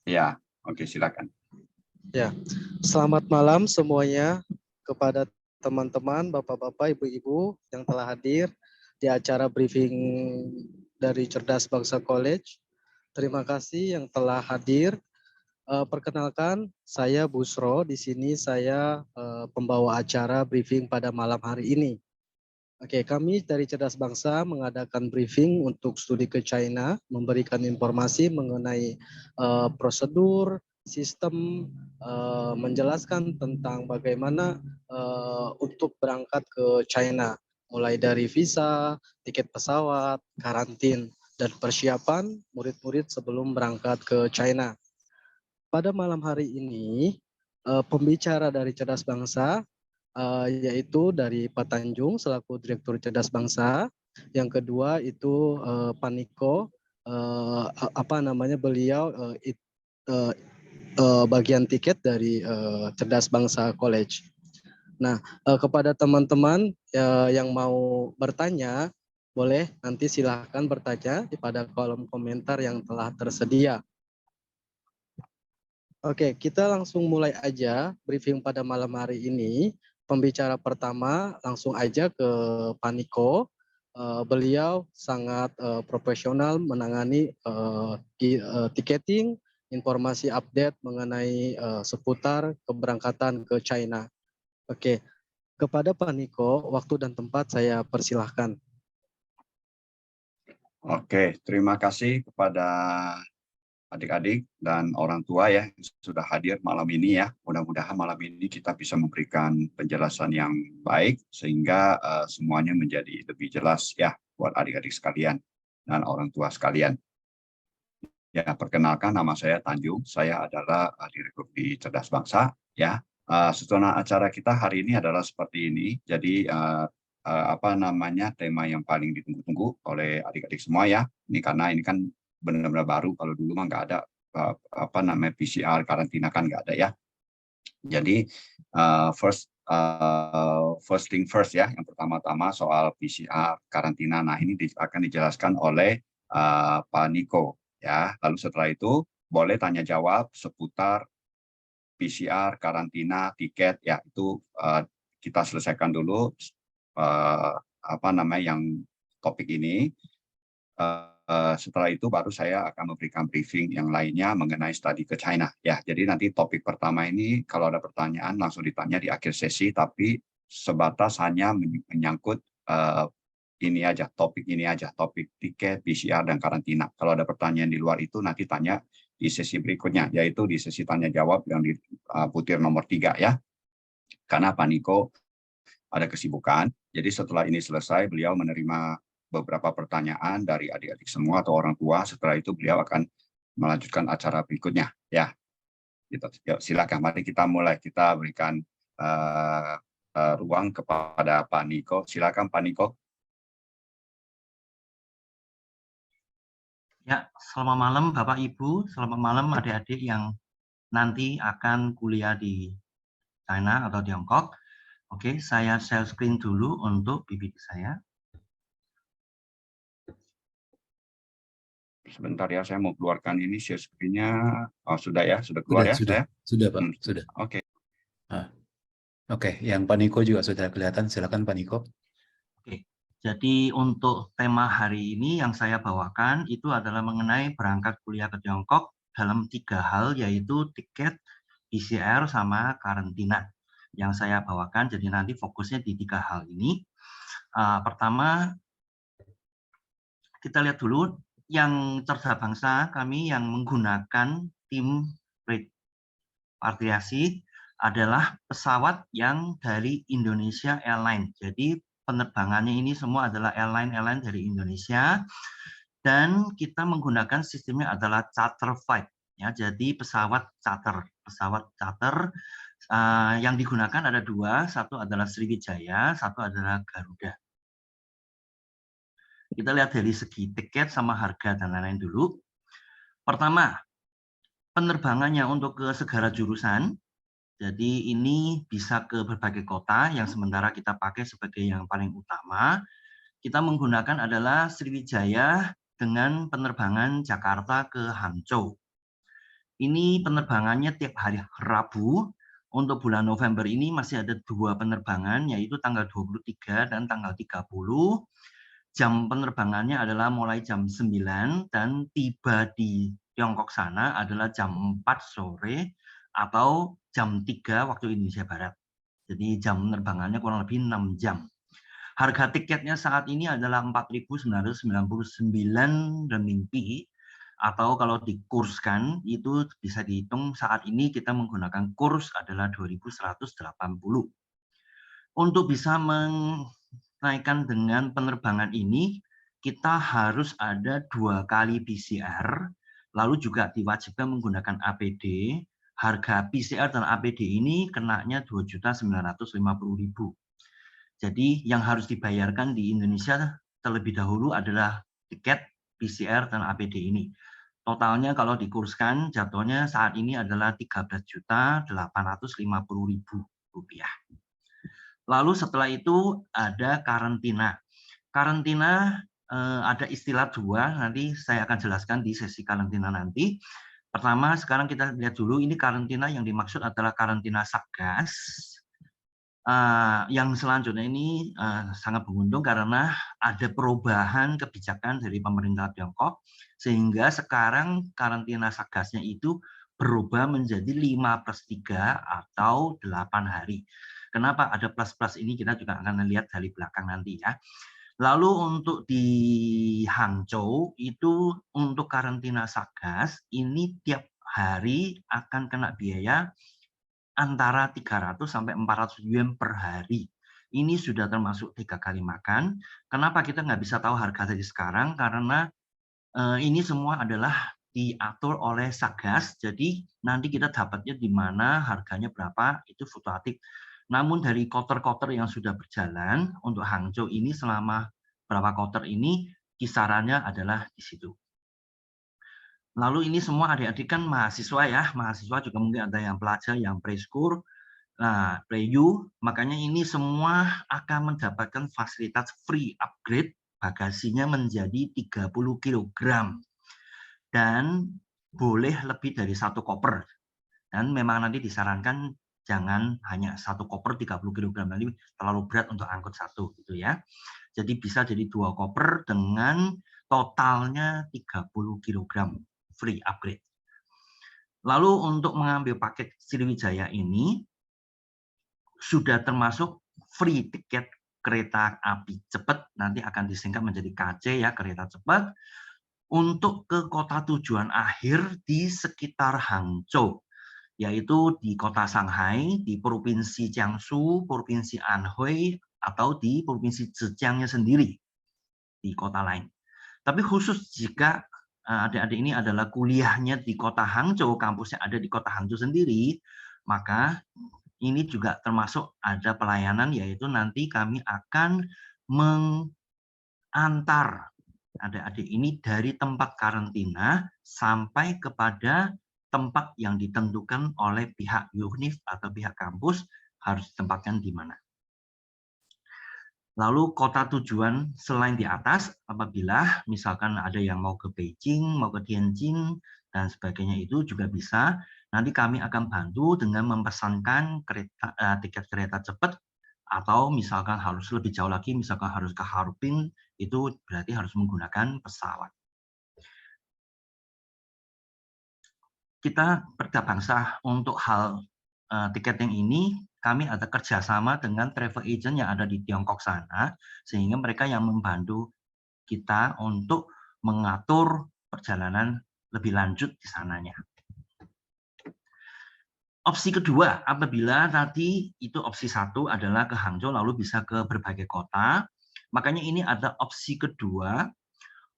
Ya, oke, silakan. Ya, selamat malam semuanya kepada teman-teman, bapak-bapak, ibu-ibu yang telah hadir di acara briefing dari Cerdas Bangsa College. Terima kasih yang telah hadir. Perkenalkan, saya Busro. Di sini saya pembawa acara briefing pada malam hari ini. Oke, kami dari Cerdas Bangsa mengadakan briefing untuk studi ke China, memberikan informasi mengenai prosedur, sistem, menjelaskan tentang bagaimana untuk berangkat ke China, mulai dari visa, tiket pesawat, karantin, dan persiapan murid-murid sebelum berangkat ke China. Pada malam hari ini, pembicara dari Cerdas Bangsa yaitu dari Pak Tanjung selaku Direktur Cerdas Bangsa. Yang kedua itu Pak Niko, beliau bagian tiket dari Cerdas Bangsa College. Nah, kepada teman-teman yang mau bertanya, boleh nanti silahkan bertanya pada kolom komentar yang telah tersedia. Oke, kita langsung mulai aja briefing pada malam hari ini. Pembicara pertama langsung aja ke Pak Niko. Beliau sangat profesional menangani tiketing, informasi update mengenai seputar keberangkatan ke China. Oke, kepada Pak Niko, waktu dan tempat saya persilahkan. Oke, terima kasih kepada adik-adik dan orang tua ya yang sudah hadir malam ini ya. Mudah-mudahan malam ini kita bisa memberikan penjelasan yang baik sehingga semuanya menjadi lebih jelas ya buat adik-adik sekalian dan orang tua sekalian. Ya, perkenalkan nama saya Tanjung. Saya adalah Direktur di Cerdas Bangsa ya. Susunan acara kita hari ini adalah seperti ini. Jadi tema yang paling ditunggu-tunggu oleh adik-adik semua ya. Ini karena ini kan benar-benar baru. Kalau dulu mah nggak ada PCR karantina kan nggak ada ya. Jadi first thing first ya. Yang pertama-tama soal PCR karantina. Nah ini akan dijelaskan oleh Pak Niko ya. Lalu setelah itu boleh tanya jawab seputar PCR karantina tiket ya itu kita selesaikan dulu yang topik ini. Setelah itu baru saya akan memberikan briefing yang lainnya mengenai studi ke China. Ya, jadi nanti topik pertama ini kalau ada pertanyaan langsung ditanya di akhir sesi, tapi sebatas hanya menyangkut topik ini aja, topik tiket, PCR dan karantina. Kalau ada pertanyaan di luar itu nanti tanya di sesi berikutnya, yaitu di sesi tanya jawab yang di butir nomor 3 ya. Karena Pak Niko ada kesibukan, jadi setelah ini selesai beliau menerima beberapa pertanyaan dari adik-adik semua atau orang tua. Setelah itu beliau akan melanjutkan acara berikutnya. Ya, gitu. Yuk, silakan. Mari kita mulai. Kita berikan ruang kepada Pak Niko. Silakan Pak Niko. Ya, selamat malam Bapak Ibu, selamat malam adik-adik yang nanti akan kuliah di China atau Tiongkok. Oke, saya share screen dulu untuk PPT saya. Sebentar ya, saya mau keluarkan ini share screen-nya. Oh, sudah ya, sudah keluar ya saya? Sudah Pak, sudah. Oke. Oke, yang Pak Niko juga sudah kelihatan. Silakan Pak Niko. Oke, jadi untuk tema hari ini yang saya bawakan itu adalah mengenai berangkat kuliah ke Tiongkok dalam 3 hal, yaitu tiket, PCR, sama karantina. Yang saya bawakan, jadi nanti fokusnya di 3 hal ini. Pertama, kita lihat dulu yang Cerdas Bangsa kami yang menggunakan tim repatriasi adalah pesawat yang dari Indonesia Airlines. Jadi penerbangannya ini semua adalah airline dari Indonesia dan kita menggunakan sistemnya adalah charter flight ya. Jadi pesawat charter yang digunakan ada 2, satu adalah Sriwijaya, satu adalah Garuda. Kita lihat dari segi tiket sama harga dan lain-lain dulu. Pertama, penerbangannya untuk ke segala jurusan. Jadi ini bisa ke berbagai kota yang sementara kita pakai sebagai yang paling utama. Kita menggunakan adalah Sriwijaya dengan penerbangan Jakarta ke Hangzhou. Ini penerbangannya tiap hari Rabu. Untuk bulan November ini masih ada 2 penerbangan, yaitu tanggal 23 dan tanggal 30. Jam penerbangannya adalah mulai jam 9 dan tiba di Tiongkok sana adalah jam 4 sore atau jam 3 waktu Indonesia Barat. Jadi jam penerbangannya kurang lebih 6 jam. Harga tiketnya saat ini adalah 4.999 renminbi, atau kalau dikurskan itu bisa dihitung saat ini kita menggunakan kurs adalah 2.180. Untuk bisa menaikkan dengan penerbangan ini, kita harus ada 2 kali PCR, lalu juga diwajibkan menggunakan APD. Harga PCR dan APD ini kenanya 2.950.000. Jadi yang harus dibayarkan di Indonesia terlebih dahulu adalah tiket, PCR, dan APD ini. Totalnya kalau dikurskan jatuhnya saat ini adalah 13.850.000 rupiah. Lalu setelah itu ada karantina. Karantina ada istilah 2, nanti saya akan jelaskan di sesi karantina nanti. Pertama, sekarang kita lihat dulu ini karantina yang dimaksud adalah karantina Satgas. Yang selanjutnya ini sangat beruntung karena ada perubahan kebijakan dari pemerintah Tiongkok, sehingga sekarang karantina Satgasnya itu berubah menjadi 5/3 atau 8 hari. Kenapa ada plus-plus ini kita juga akan lihat dari belakang nanti ya. Lalu untuk di Hangzhou itu untuk karantina Satgas ini tiap hari akan kena biaya antara 300 sampai 400 yuan per hari. Ini sudah termasuk 3 kali makan. Kenapa kita nggak bisa tahu harga dari sekarang? Karena ini semua adalah diatur oleh Satgas. Jadi nanti kita dapatnya di mana, harganya berapa, itu fluktuatif. Namun dari quarter-quarter yang sudah berjalan untuk Hangzhou ini selama berapa quarter ini kisarannya adalah di situ. Lalu ini semua adik-adik kan mahasiswa ya, mahasiswa juga mungkin ada yang pelajar, yang preschool, nah playu, makanya ini semua akan mendapatkan fasilitas free upgrade, bagasinya menjadi 30 kg dan boleh lebih dari 1 koper. Dan memang nanti disarankan jangan hanya 1 koper 30 kg, nanti terlalu berat untuk angkut 1 gitu ya. Jadi bisa jadi 2 koper dengan totalnya 30 kg. Free upgrade. Lalu untuk mengambil paket Sriwijaya ini sudah termasuk free tiket kereta api cepat, nanti akan disingkat menjadi KC ya, kereta cepat, untuk ke kota tujuan akhir di sekitar Hangzhou, yaitu di kota Shanghai, di provinsi Jiangsu, provinsi Anhui, atau di provinsi Zhejiangnya sendiri, di kota lain. Tapi khusus jika adik-adik ini adalah kuliahnya di kota Hangzhou, kampusnya ada di kota Hangzhou sendiri, maka ini juga termasuk ada pelayanan, yaitu nanti kami akan mengantar adik-adik ini dari tempat karantina sampai kepada tempat yang ditentukan oleh pihak UNIF atau pihak kampus harus ditempatkan di mana. Lalu kota tujuan selain di atas, apabila misalkan ada yang mau ke Beijing, mau ke Tianjin, dan sebagainya itu juga bisa. Nanti kami akan bantu dengan memesankan tiket kereta cepat, atau misalkan harus lebih jauh lagi, misalkan harus ke Harbin, itu berarti harus menggunakan pesawat. Kita Perda Bangsa untuk hal tiketing ini, kami ada kerjasama dengan travel agent yang ada di Tiongkok sana, sehingga mereka yang membantu kita untuk mengatur perjalanan lebih lanjut di sananya. Opsi kedua, apabila tadi itu opsi 1 adalah ke Hangzhou lalu bisa ke berbagai kota, makanya ini ada opsi kedua.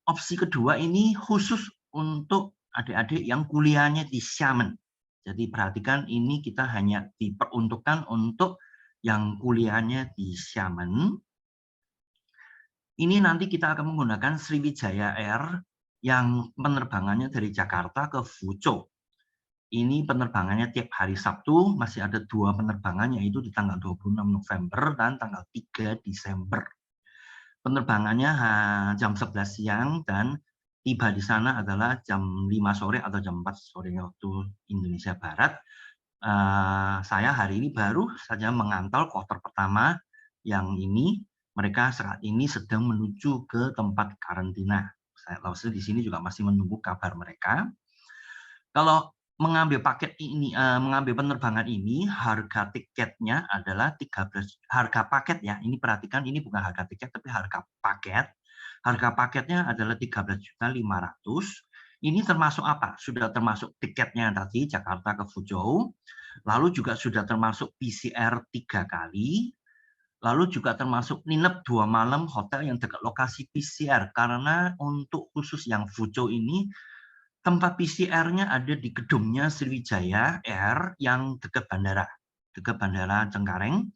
Opsi kedua ini khusus untuk adik-adik yang kuliahnya di Xiamen. Jadi perhatikan ini kita hanya diperuntukkan untuk yang kuliahnya di Xiamen. Ini nanti kita akan menggunakan Sriwijaya Air yang penerbangannya dari Jakarta ke Fuzhou. Ini penerbangannya tiap hari Sabtu, masih ada 2 penerbangan yaitu di tanggal 26 November dan tanggal 3 Desember. Penerbangannya jam 11 siang dan tiba di sana adalah jam 5 sore atau jam 4 sore waktu Indonesia Barat. Saya hari ini baru saja mengantar kloter pertama yang ini. Mereka saat ini sedang menuju ke tempat karantina. Saya tahu di sini juga masih menunggu kabar mereka. Kalau mengambil paket ini, mengambil penerbangan ini, harga tiketnya adalah 13, harga paket ya. Ini perhatikan, ini bukan harga tiket tapi harga paket. Harga paketnya adalah 13.500.000. Ini termasuk apa? Sudah termasuk tiketnya tadi Jakarta ke Fuzhou, lalu juga sudah termasuk PCR 3 kali, lalu juga termasuk nginep 2 malam hotel yang dekat lokasi PCR. Karena untuk khusus yang Fuzhou ini, tempat PCR-nya ada di gedungnya Sriwijaya Air yang dekat Bandara Cengkareng,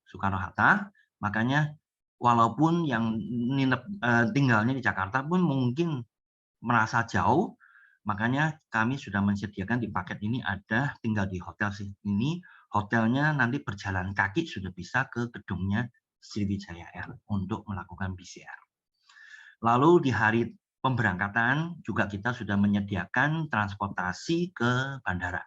Soekarno-Hatta. Makanya walaupun yang nginep tinggalnya di Jakarta pun mungkin merasa jauh, makanya kami sudah menyediakan di paket ini ada tinggal di hotel ini. Hotelnya nanti berjalan kaki sudah bisa ke gedungnya Sriwijaya Air untuk melakukan PCR. Lalu di hari pemberangkatan juga kita sudah menyediakan transportasi ke bandara.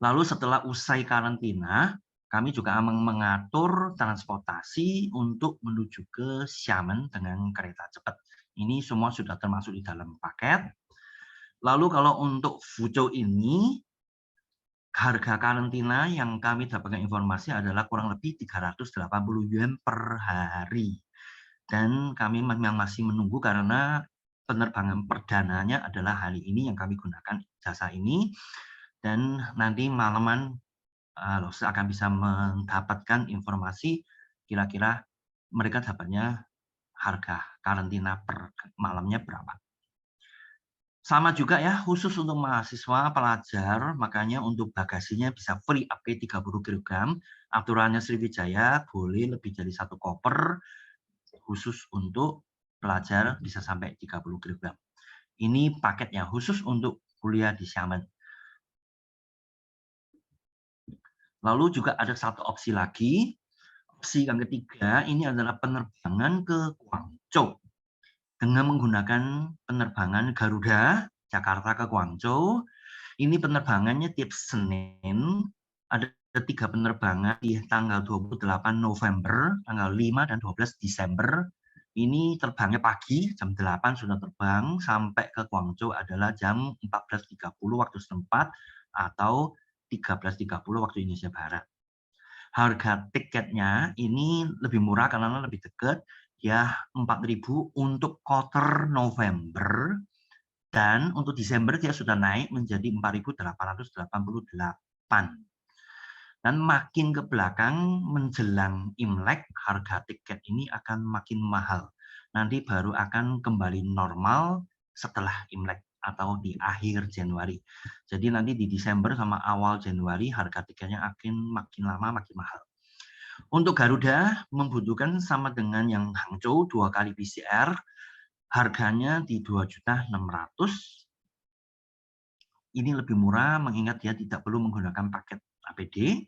Lalu setelah usai karantina, kami juga mengatur transportasi untuk menuju ke Xiamen dengan kereta cepat. Ini semua sudah termasuk di dalam paket. Lalu kalau untuk Fuzhou ini, harga karantina yang kami dapatkan informasi adalah kurang lebih 380 yuan per hari. Dan kami memang masih menunggu karena penerbangan perdananya adalah hari ini yang kami gunakan jasa ini. Dan nanti malaman akan bisa mendapatkan informasi kira-kira mereka dapatnya harga karantina per malamnya berapa. Sama juga ya, khusus untuk mahasiswa pelajar, makanya untuk bagasinya bisa free up 30 kg. Aturannya Sriwijaya boleh lebih dari 1 koper, khusus untuk pelajar bisa sampai 30 kg. Ini paketnya khusus untuk kuliah di Xiamen. Lalu juga ada satu opsi lagi. Opsi yang ketiga ini adalah penerbangan ke Guangzhou. Dengan menggunakan penerbangan Garuda, Jakarta ke Guangzhou. Ini penerbangannya tiap Senin, ada 3 penerbangan di tanggal 28 November, tanggal 5 dan 12 Desember. Ini terbangnya pagi, jam 8 sudah terbang, sampai ke Guangzhou adalah jam 14.30 waktu setempat, atau 13.30 waktu Indonesia Barat. Harga tiketnya ini lebih murah karena lebih dekat, ya 4.000 untuk kloter November, dan untuk Desember dia sudah naik menjadi 4.888. Dan makin ke belakang menjelang Imlek, harga tiket ini akan makin mahal. Nanti baru akan kembali normal setelah Imlek atau di akhir Januari. Jadi nanti di Desember sama awal Januari harga tiketnya akan makin lama makin mahal. Untuk Garuda membutuhkan sama dengan yang Hangzhou 2 kali PCR, harganya di 2.600.000. Ini lebih murah mengingat dia tidak perlu menggunakan paket APD.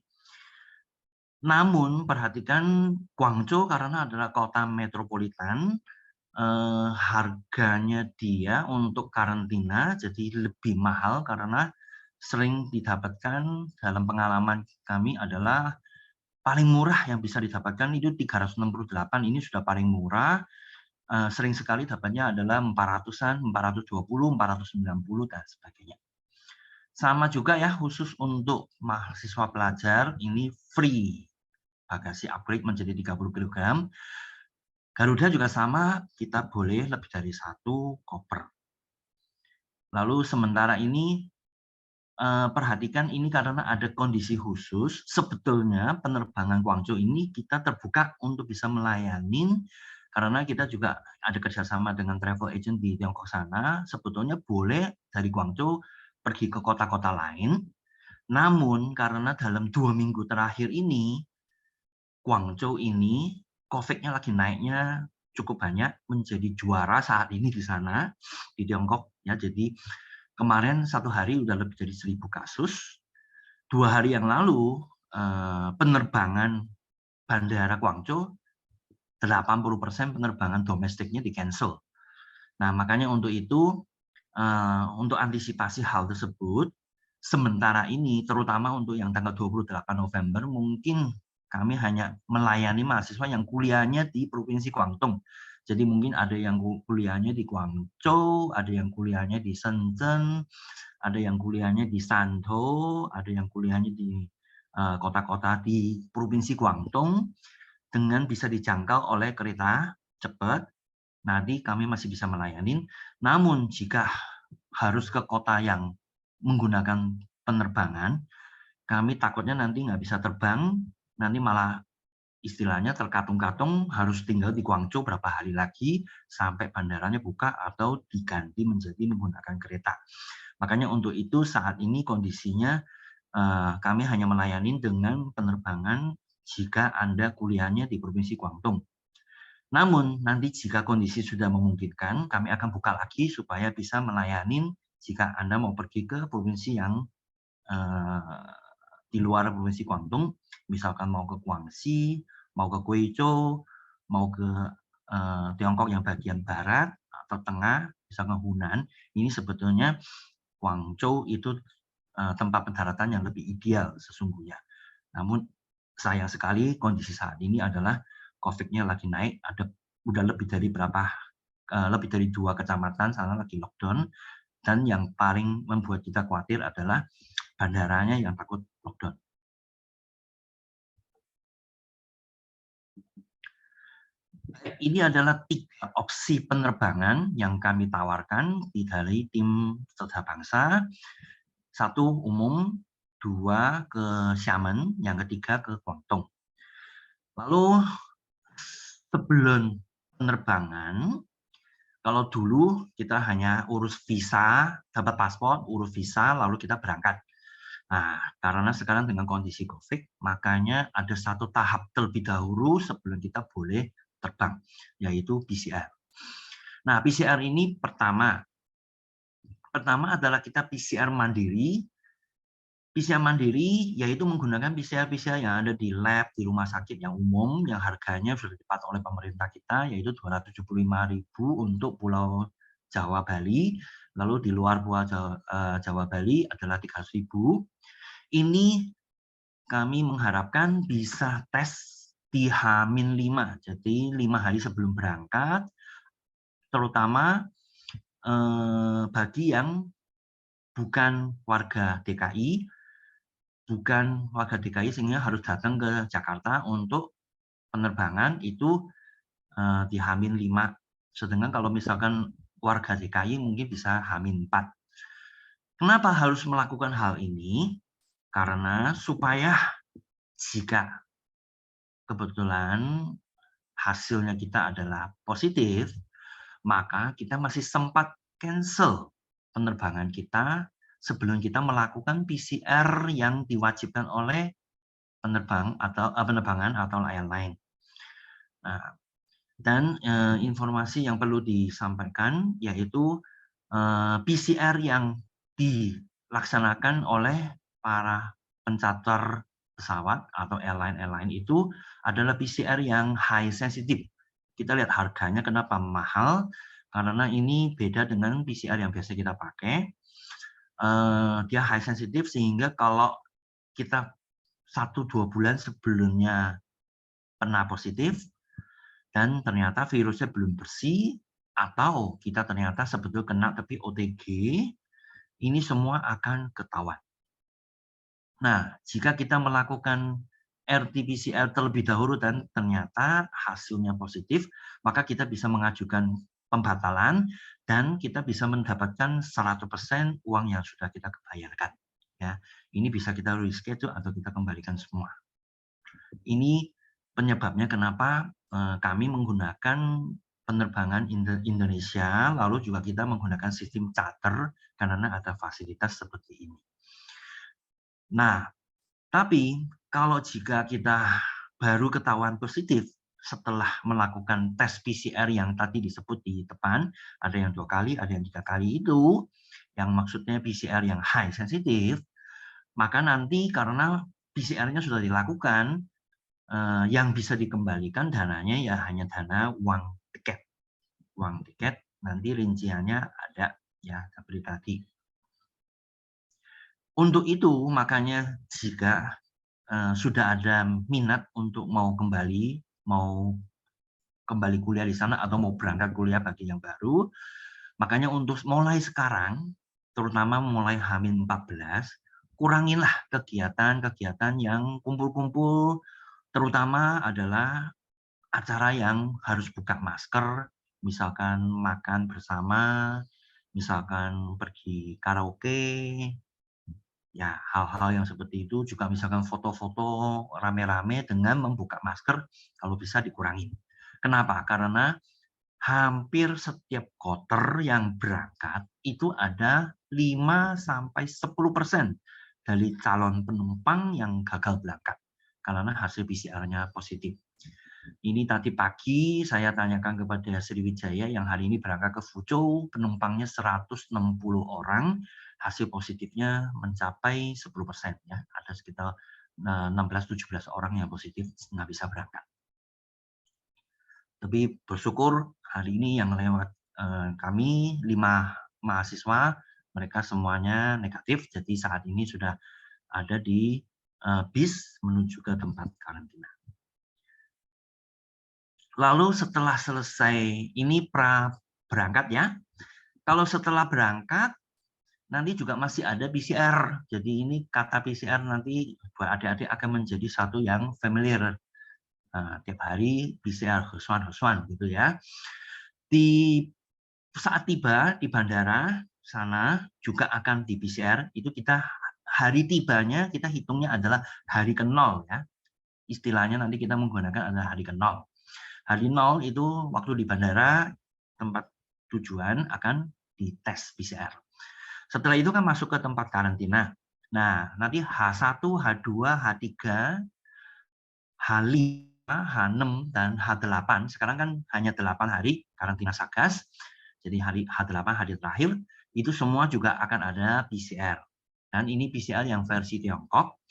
Namun perhatikan Guangzhou karena adalah kota metropolitan, harganya dia untuk karantina jadi lebih mahal karena sering didapatkan dalam pengalaman kami adalah paling murah yang bisa didapatkan itu 368, ini sudah paling murah. Sering sekali dapatnya adalah 400-an, 420, 490 dan sebagainya. Sama juga ya, khusus untuk mahasiswa pelajar ini free bagasi upgrade menjadi 30 kg. Garuda juga sama, kita boleh lebih dari 1 koper. Lalu sementara ini perhatikan ini karena ada kondisi khusus, sebetulnya penerbangan Guangzhou ini kita terbuka untuk bisa melayani karena kita juga ada kerjasama dengan travel agent di Tiongkok sana, sebetulnya boleh dari Guangzhou pergi ke kota-kota lain, namun karena dalam 2 minggu terakhir ini, Guangzhou ini COVID-nya lagi naiknya cukup banyak, menjadi juara saat ini di sana, di Tiongkok. Ya, jadi kemarin 1 hari udah lebih dari 1.000 kasus. 2 hari yang lalu penerbangan bandara Guangzhou 80% penerbangan domestiknya di cancel. Nah, makanya untuk itu, untuk antisipasi hal tersebut, sementara ini, terutama untuk yang tanggal 28 November, mungkin kami hanya melayani mahasiswa yang kuliahnya di Provinsi Guangdong. Jadi mungkin ada yang kuliahnya di Guangzhou, ada yang kuliahnya di Shenzhen, ada yang kuliahnya di Shantou, ada yang kuliahnya di kota-kota di Provinsi Guangdong, dengan bisa dijangkau oleh kereta cepat. Nanti kami masih bisa melayani. Namun jika harus ke kota yang menggunakan penerbangan, kami takutnya nanti nggak bisa terbang, nanti malah istilahnya terkatung-katung harus tinggal di Guangzhou berapa hari lagi sampai bandaranya buka atau diganti menjadi menggunakan kereta. Makanya untuk itu saat ini kondisinya kami hanya melayani dengan penerbangan jika Anda kuliahnya di Provinsi Guangdong. Namun nanti jika kondisi sudah memungkinkan, kami akan buka lagi supaya bisa melayani jika Anda mau pergi ke provinsi yang di luar Provinsi Guangdong, misalkan mau ke Guangxi, mau ke Guizhou, mau ke Tiongkok yang bagian barat atau tengah, misalkan Hunan, ini sebetulnya Guangzhou itu tempat pendaratan yang lebih ideal sesungguhnya. Namun sayang sekali kondisi saat ini adalah COVID-nya lagi naik, udah lebih dari lebih dari 2 kecamatan sana lagi lockdown, dan yang paling membuat kita khawatir adalah bandaranya yang takut lockdown. Ini adalah 3 opsi penerbangan yang kami tawarkan dari tim Cerdas Bangsa. 1 umum, 2 ke Xiamen, yang ketiga ke Guangdong. Lalu sebelum penerbangan, kalau dulu kita hanya urus visa, dapat paspor, urus visa, lalu kita berangkat. Nah, karena sekarang dengan kondisi COVID, makanya ada 1 tahap terlebih dahulu sebelum kita boleh terbang, yaitu PCR. Nah, PCR ini pertama adalah kita PCR mandiri. PCR mandiri yaitu menggunakan PCR yang ada di lab, di rumah sakit yang umum, yang harganya sudah dipatok oleh pemerintah kita, yaitu 275.000 untuk Pulau Jawa, Bali. Lalu di luar Pulau Jawa, Bali adalah 300.000. Ini kami mengharapkan bisa tes di H-5, jadi 5 hari sebelum berangkat, terutama bagi yang bukan warga DKI, sehingga harus datang ke Jakarta untuk penerbangan itu di H-5. Sedangkan kalau misalkan warga DKI mungkin bisa H-4. Kenapa harus melakukan hal ini? Karena supaya jika kebetulan hasilnya kita adalah positif, maka kita masih sempat cancel penerbangan kita sebelum kita melakukan PCR yang diwajibkan oleh penerbangan atau airline. Nah, dan informasi yang perlu disampaikan yaitu PCR yang dilaksanakan oleh para pencatat pesawat atau airline itu adalah PCR yang high sensitive. Kita lihat harganya kenapa mahal, karena ini beda dengan PCR yang biasa kita pakai. Dia high sensitive sehingga kalau kita 1-2 bulan sebelumnya pernah positif dan ternyata virusnya belum bersih, atau kita ternyata sebetulnya kena tapi OTG, ini semua akan ketahuan. Nah, jika kita melakukan RT-PCR terlebih dahulu dan ternyata hasilnya positif, maka kita bisa mengajukan pembatalan dan kita bisa mendapatkan 100% uang yang sudah kita bayarkan. Ya, ini bisa kita reschedule atau kita kembalikan semua. Ini penyebabnya kenapa kami menggunakan penerbangan Indonesia, lalu juga kita menggunakan sistem charter karena ada fasilitas seperti ini. Nah, tapi kalau jika kita baru ketahuan positif setelah melakukan tes PCR yang tadi disebut di depan, ada yang 2 kali, ada yang 3 kali itu, yang maksudnya PCR yang high sensitif, maka nanti karena PCR-nya sudah dilakukan, yang bisa dikembalikan dananya ya hanya dana uang tiket. Nanti rinciannya ada ya seperti tadi. Untuk itu makanya jika sudah ada minat untuk mau kembali kuliah di sana atau mau berangkat kuliah bagi yang baru, makanya untuk mulai sekarang, terutama mulai H-14, kuranginlah kegiatan-kegiatan yang kumpul-kumpul, terutama adalah acara yang harus buka masker, misalkan makan bersama, misalkan pergi karaoke, ya hal-hal yang seperti itu, juga misalkan foto-foto rame-rame dengan membuka masker, kalau bisa dikurangi. Kenapa? Karena hampir setiap kloter yang berangkat itu ada 5-10% dari calon penumpang yang gagal berangkat karena hasil PCR-nya positif. Ini tadi pagi saya tanyakan kepada Sriwijaya yang hari ini berangkat ke Fuzhou, penumpangnya 160 orang, hasil positifnya mencapai 10%. Ya. Ada sekitar 16-17 orang yang positif nggak bisa berangkat. Tapi bersyukur hari ini yang lewat kami 5 mahasiswa, mereka semuanya negatif, jadi saat ini sudah ada di bis menuju ke tempat karantina. Lalu setelah selesai ini berangkat ya, kalau setelah berangkat nanti juga masih ada PCR. Jadi ini kata PCR nanti buat adik-adik akan menjadi satu yang familiar. Nah, tiap hari PCR Huswan gitu ya. Di saat tiba di bandara sana juga akan di PCR, itu kita hari tibanya kita hitungnya adalah hari ke-0 ya. Istilahnya nanti kita menggunakan adalah hari ke-0. Hari 0 itu waktu di bandara tempat tujuan akan dites PCR. Setelah itu kan masuk ke tempat karantina. Nah, nanti H1, H2, H3, H5, H6, dan H8. Sekarang kan hanya 8 hari karantina Satgas. Jadi hari H8, hari terakhir, itu semua juga akan ada PCR. Dan ini PCR yang versi Tiongkok.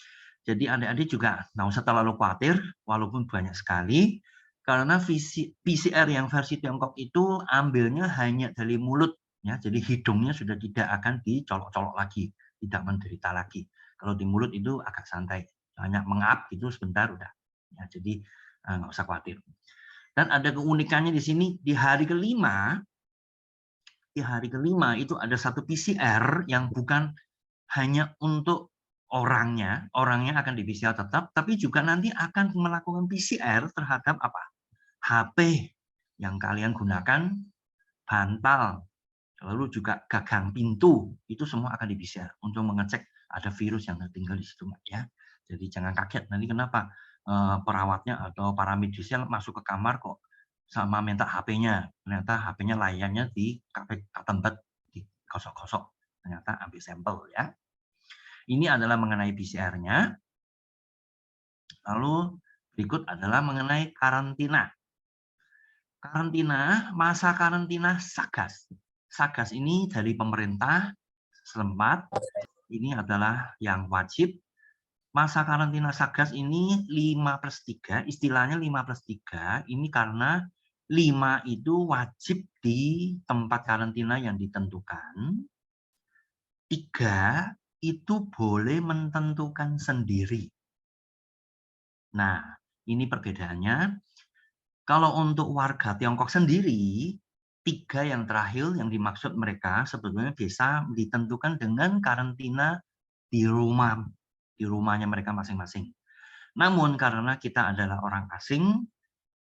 Jadi adik-adik juga nggak usah terlalu khawatir, walaupun banyak sekali. Karena PCR yang versi Tiongkok itu ambilnya hanya dari mulut, ya. Jadi hidungnya sudah tidak akan dicolok-colok lagi, tidak menderita lagi. Kalau di mulut itu agak santai, hanya mengap itu sebentar udah. Ya, jadi nggak usah khawatir. Dan ada keunikannya di sini di hari kelima itu ada satu PCR yang bukan hanya untuk orangnya akan di PCR tetap, tapi juga nanti akan melakukan PCR terhadap apa? HP yang kalian gunakan, bantal, lalu juga gagang pintu, itu semua akan di PCR untuk mengecek ada virus yang tertinggal di situ, ya. Jadi jangan kaget nanti kenapa perawatnya atau para medisnya masuk ke kamar kok sama minta HP-nya, ternyata HP-nya layarnya di tempat digosok-gosok, ternyata ambil sampel ya. Ini adalah mengenai PCR-nya. Lalu berikut adalah mengenai karantina. Karantina, masa karantina Satgas. Satgas ini dari pemerintah setempat, ini adalah yang wajib. Masa karantina Satgas ini 5/3, istilahnya 5/3, ini karena 5 itu wajib di tempat karantina yang ditentukan. 3 itu boleh menentukan sendiri. Nah, ini perbedaannya. Kalau untuk warga Tiongkok sendiri, 3 yang terakhir yang dimaksud mereka sebetulnya bisa ditentukan dengan karantina di rumahnya mereka masing-masing. Namun karena kita adalah orang asing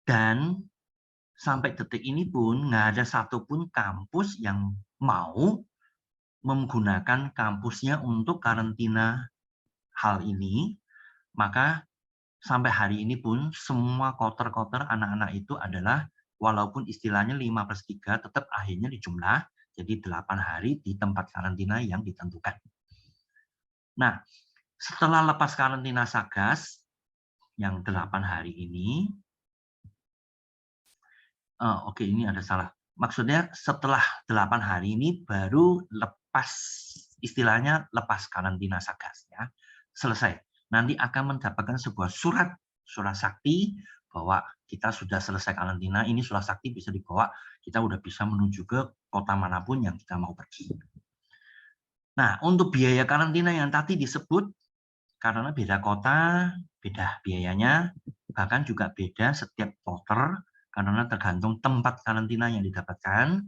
dan sampai detik ini pun nggak ada satupun kampus yang mau menggunakan kampusnya untuk karantina hal ini, maka sampai hari ini pun semua kloter-kloter anak-anak itu adalah walaupun istilahnya 5/3 tetap akhirnya dijumlah jadi 8 hari di tempat karantina yang ditentukan. Nah, setelah lepas karantina Satgas yang 8 hari ini, oke ini ada salah. Maksudnya setelah 8 hari ini baru lepas istilahnya lepas karantina Satgas ya. Selesai. Nanti akan mendapatkan sebuah surat sakti bahwa kita sudah selesai karantina, ini surat sakti bisa dibawa kita udah bisa menuju ke kota manapun yang kita mau pergi. Nah, untuk biaya karantina yang tadi disebut, karena beda kota, beda biayanya, bahkan juga beda setiap kloter, karena tergantung tempat karantina yang didapatkan,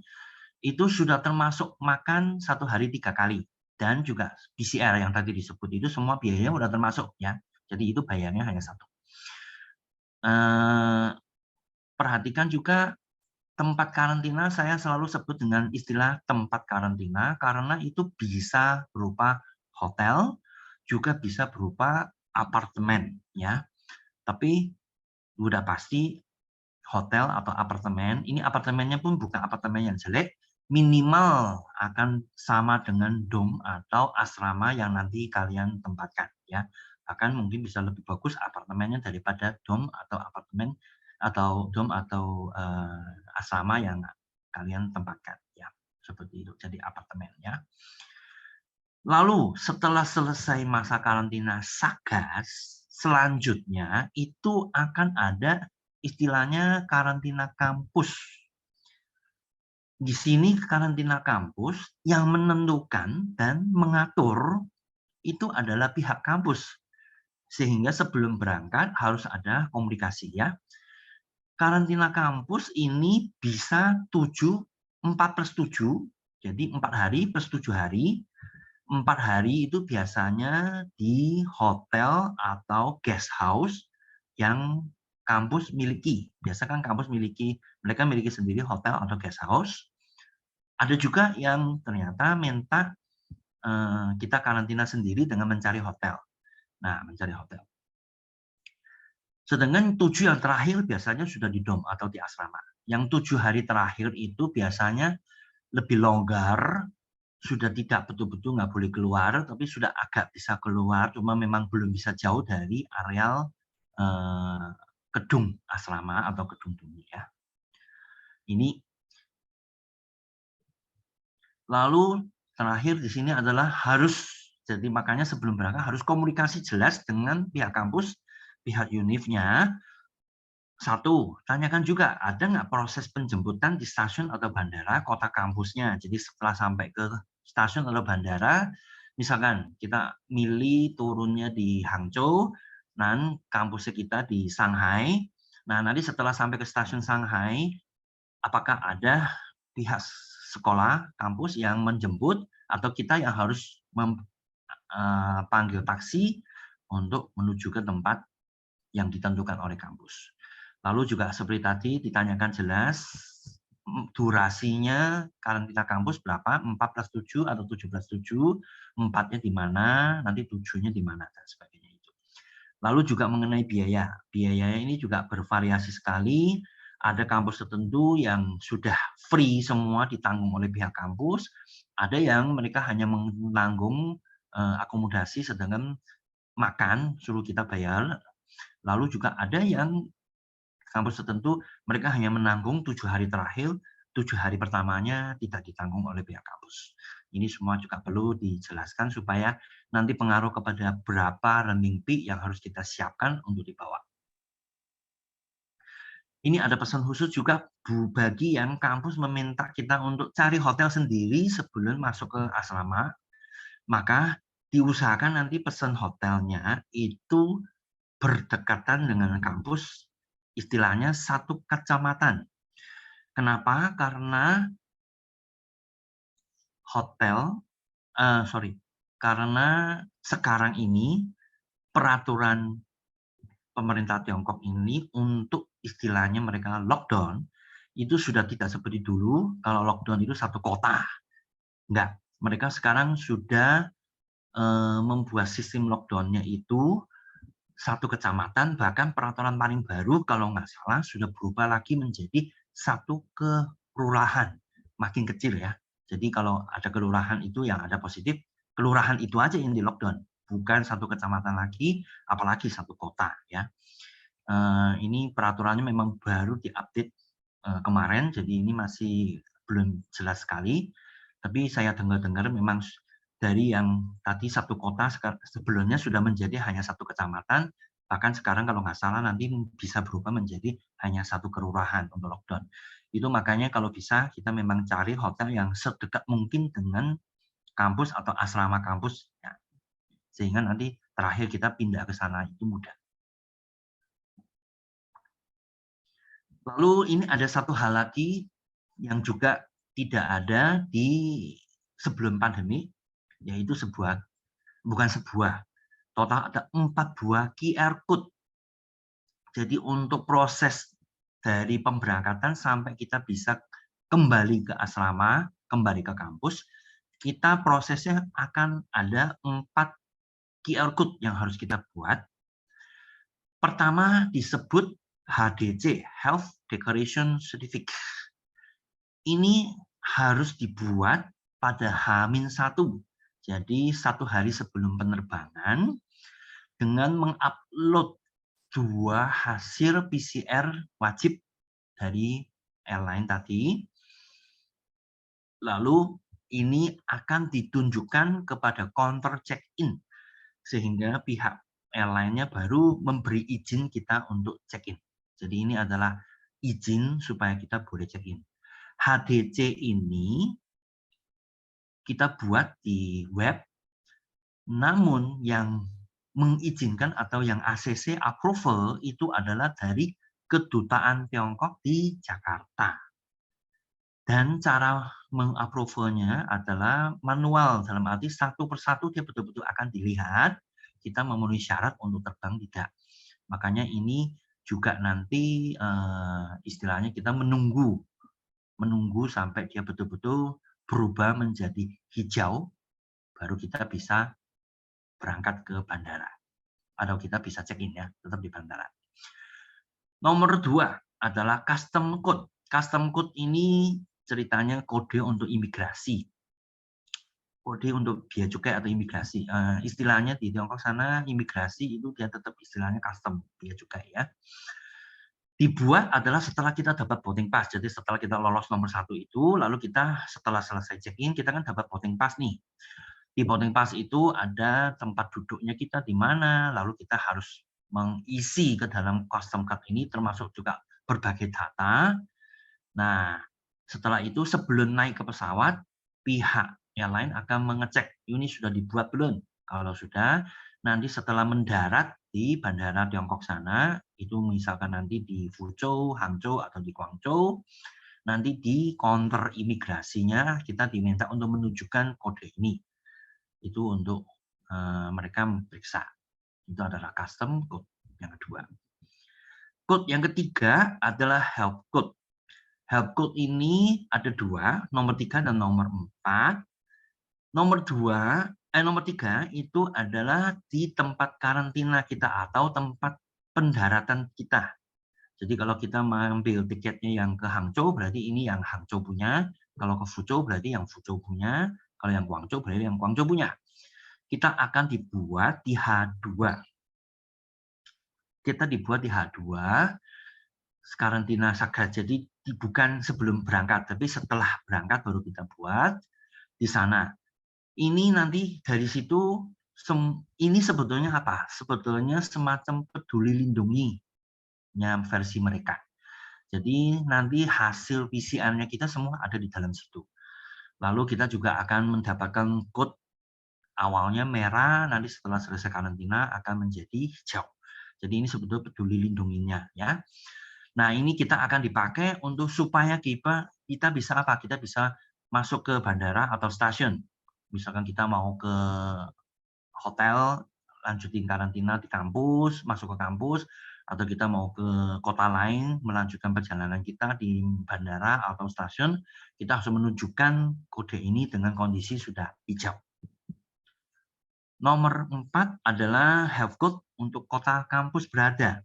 itu sudah termasuk makan 1 hari 3 kali. Dan juga PCR yang tadi disebut itu semua biayanya sudah termasuk ya. Jadi itu bayarnya hanya 1. Perhatikan juga tempat karantina saya selalu sebut dengan istilah tempat karantina karena itu bisa berupa hotel, juga bisa berupa apartemen ya. Tapi udah pasti hotel atau apartemen, ini apartemennya pun bukan apartemen yang jelek, minimal akan sama dengan dom atau asrama yang nanti kalian tempatkan ya. Bahkan mungkin bisa lebih bagus apartemennya daripada dom atau apartemen atau dom atau asrama yang kalian tempatkan ya. Seperti itu. Jadi apartemen ya. Lalu setelah selesai masa karantina Satgas, selanjutnya itu akan ada istilahnya karantina kampus. Di sini karantina kampus yang menentukan dan mengatur itu adalah pihak kampus. Sehingga sebelum berangkat harus ada komunikasi ya. Karantina kampus ini bisa 4+7, jadi 4 hari plus 7 hari. 4 hari itu biasanya di hotel atau guest house yang kampus miliki. Biasa kan kampus mereka miliki sendiri hotel atau guest house. Ada juga yang ternyata minta kita karantina sendiri dengan mencari hotel. Nah, mencari hotel. Sedangkan 7 yang terakhir biasanya sudah di dom atau di asrama. Yang 7 hari terakhir itu biasanya lebih longgar, sudah tidak betul-betul nggak boleh keluar, tapi sudah agak bisa keluar, cuma memang belum bisa jauh dari areal gedung asrama atau gedung dumi ya. Ini lalu terakhir di sini adalah harus, jadi makanya sebelum berangkat harus komunikasi jelas dengan pihak kampus, pihak univnya. 1, tanyakan juga ada nggak proses penjemputan di stasiun atau bandara kota kampusnya. Jadi setelah sampai ke stasiun atau bandara, misalkan kita milih turunnya di Hangzhou, dan kampusnya kita di Shanghai. Nah, nanti setelah sampai ke stasiun Shanghai, apakah ada pihak sekolah, kampus yang menjemput, atau kita yang harus panggil taksi untuk menuju ke tempat yang ditentukan oleh kampus. Lalu juga seperti tadi ditanyakan jelas, durasinya karantina kampus berapa, 4+7 atau 7+7, 4-nya di mana, nanti 7-nya di mana, dan sebagainya itu. Lalu juga mengenai biaya. Biayanya ini juga bervariasi sekali. Ada kampus tertentu yang sudah free semua ditanggung oleh pihak kampus. Ada yang mereka hanya menanggung akomodasi, sedangkan makan suruh kita bayar. Lalu juga ada yang kampus tertentu mereka hanya menanggung 7 hari terakhir, 7 hari pertamanya tidak ditanggung oleh pihak kampus. Ini semua juga perlu dijelaskan supaya nanti pengaruh kepada berapa renminbi yang harus kita siapkan untuk dibawa. Ini ada pesan khusus juga bagi yang kampus meminta kita untuk cari hotel sendiri sebelum masuk ke asrama, maka diusahakan nanti pesan hotelnya itu berdekatan dengan kampus, istilahnya 1 kecamatan. Kenapa? Karena karena sekarang ini peraturan pemerintah Tiongkok ini untuk istilahnya mereka lockdown, itu sudah tidak seperti dulu, kalau lockdown itu 1 kota. Enggak, mereka sekarang sudah membuat sistem lockdown-nya itu 1 kecamatan, bahkan peraturan paling baru kalau nggak salah sudah berubah lagi menjadi 1 kelurahan, makin kecil ya. Jadi kalau ada kelurahan itu yang ada positif, kelurahan itu aja yang di lockdown, bukan 1 kecamatan lagi, apalagi 1 kota ya. Ini peraturannya memang baru diupdate kemarin, jadi ini masih belum jelas sekali. Tapi saya dengar-dengar memang dari yang tadi 1 kota sebelumnya sudah menjadi hanya 1 kecamatan, bahkan sekarang kalau nggak salah nanti bisa berubah menjadi hanya 1 kelurahan untuk lockdown. Itu makanya kalau bisa kita memang cari hotel yang sedekat mungkin dengan kampus atau asrama kampus, ya. Sehingga nanti terakhir kita pindah ke sana itu mudah. Lalu ini ada satu hal lagi yang juga tidak ada di sebelum pandemi, yaitu total ada 4 buah QR code. Jadi untuk proses dari pemberangkatan sampai kita bisa kembali ke asrama, kembali ke kampus, kita prosesnya akan ada 4 QR code yang harus kita buat. Pertama disebut HDC, Health Declaration Certificate. Ini harus dibuat pada H-1. Jadi 1 hari sebelum penerbangan dengan mengupload 2 hasil PCR wajib dari airline tadi. Lalu ini akan ditunjukkan kepada counter check-in sehingga pihak airline-nya baru memberi izin kita untuk check-in. Jadi ini adalah izin supaya kita boleh check-in. HDC ini kita buat di web, namun yang mengizinkan atau yang ACC approval itu adalah dari Kedutaan Tiongkok di Jakarta. Dan cara mengapprovalnya adalah manual, dalam arti satu persatu dia betul-betul akan dilihat, kita memenuhi syarat untuk terbang tidak. Makanya ini juga nanti istilahnya kita menunggu sampai dia betul-betul berubah menjadi hijau, baru kita bisa berangkat ke bandara. Atau kita bisa check-in ya, tetap di bandara. Nomor 2 adalah custom code. Custom code ini ceritanya kode untuk imigrasi. Kode untuk bea cukai atau imigrasi. Istilahnya di Tiongkok sana, imigrasi itu dia tetap istilahnya custom, bea cukai ya. Dibuat adalah setelah kita dapat boarding pass. Jadi setelah kita lolos nomor 1 itu, lalu kita setelah selesai check-in, kita kan dapat boarding pass nih. Di boarding pass itu ada tempat duduknya kita di mana, lalu kita harus mengisi ke dalam custom card ini, termasuk juga berbagai data. Nah, setelah itu sebelum naik ke pesawat, pihak airline akan mengecek, ini sudah dibuat belum? Kalau sudah, nanti setelah mendarat di bandara Tiongkok sana, itu misalkan nanti di Fuzhou, Hangzhou, atau di Guangzhou, nanti di counter imigrasinya kita diminta untuk menunjukkan kode ini. Itu untuk mereka memeriksa. Itu adalah custom code yang kedua. Code yang ketiga adalah help code. Help code ini ada 2, nomor 3 dan nomor 4. Nomor 3 itu adalah di tempat karantina kita atau tempat pendaratan kita. Jadi kalau kita mengambil tiketnya yang ke Hangzhou, berarti ini yang Hangzhou punya. Kalau ke Fuzhou, berarti yang Fuzhou punya. Kalau yang Guangzhou, berarti yang Guangzhou punya. Kita akan dibuat di H2. Kita dibuat di H2, karantina Sagrat. Jadi bukan sebelum berangkat, tapi setelah berangkat baru kita buat di sana. Ini nanti dari situ, ini sebetulnya apa? Sebetulnya semacam peduli lindungi-nya versi mereka. Jadi nanti hasil PCR-nya kita semua ada di dalam situ. Lalu kita juga akan mendapatkan code awalnya merah, nanti setelah selesai karantina akan menjadi hijau. Jadi ini sebetulnya peduli lindunginya ya. Nah ini kita akan dipakai untuk supaya kita bisa apa? Kita bisa masuk ke bandara atau stasiun. Misalkan kita mau ke hotel, lanjutin karantina di kampus, masuk ke kampus, atau kita mau ke kota lain, melanjutkan perjalanan kita di bandara atau stasiun, kita harus menunjukkan kode ini dengan kondisi sudah hijau. Nomor 4 adalah health code untuk kota kampus berada.